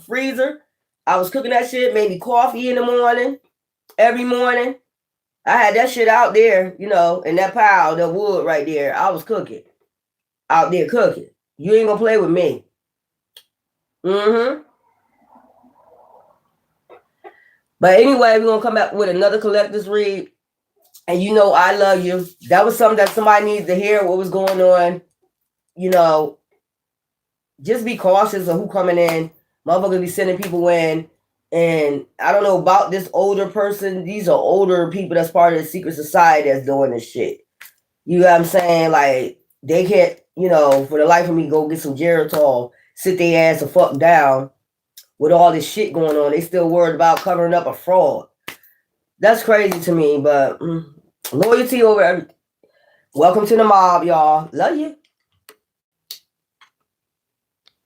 freezer. I was cooking that shit. Made me coffee in the morning. Every morning. I had that shit out there, in that pile, the wood right there. I was cooking. Out there cooking. You ain't gonna play with me. But anyway, we're gonna come back with another collector's read. And I love you. That was something that somebody needs to hear what was going on. Just be cautious of who coming in. Motherfuckers be sending people in. And I don't know about this older person. These are older people that's part of the secret society that's doing this shit. You know what I'm saying? Like, they can't, for the life of me, go get some Geritol, sit their ass the fuck down with all this shit going on. They still worried about covering up a fraud. That's crazy to me, but loyalty over everything. Welcome to the mob, y'all. Love you.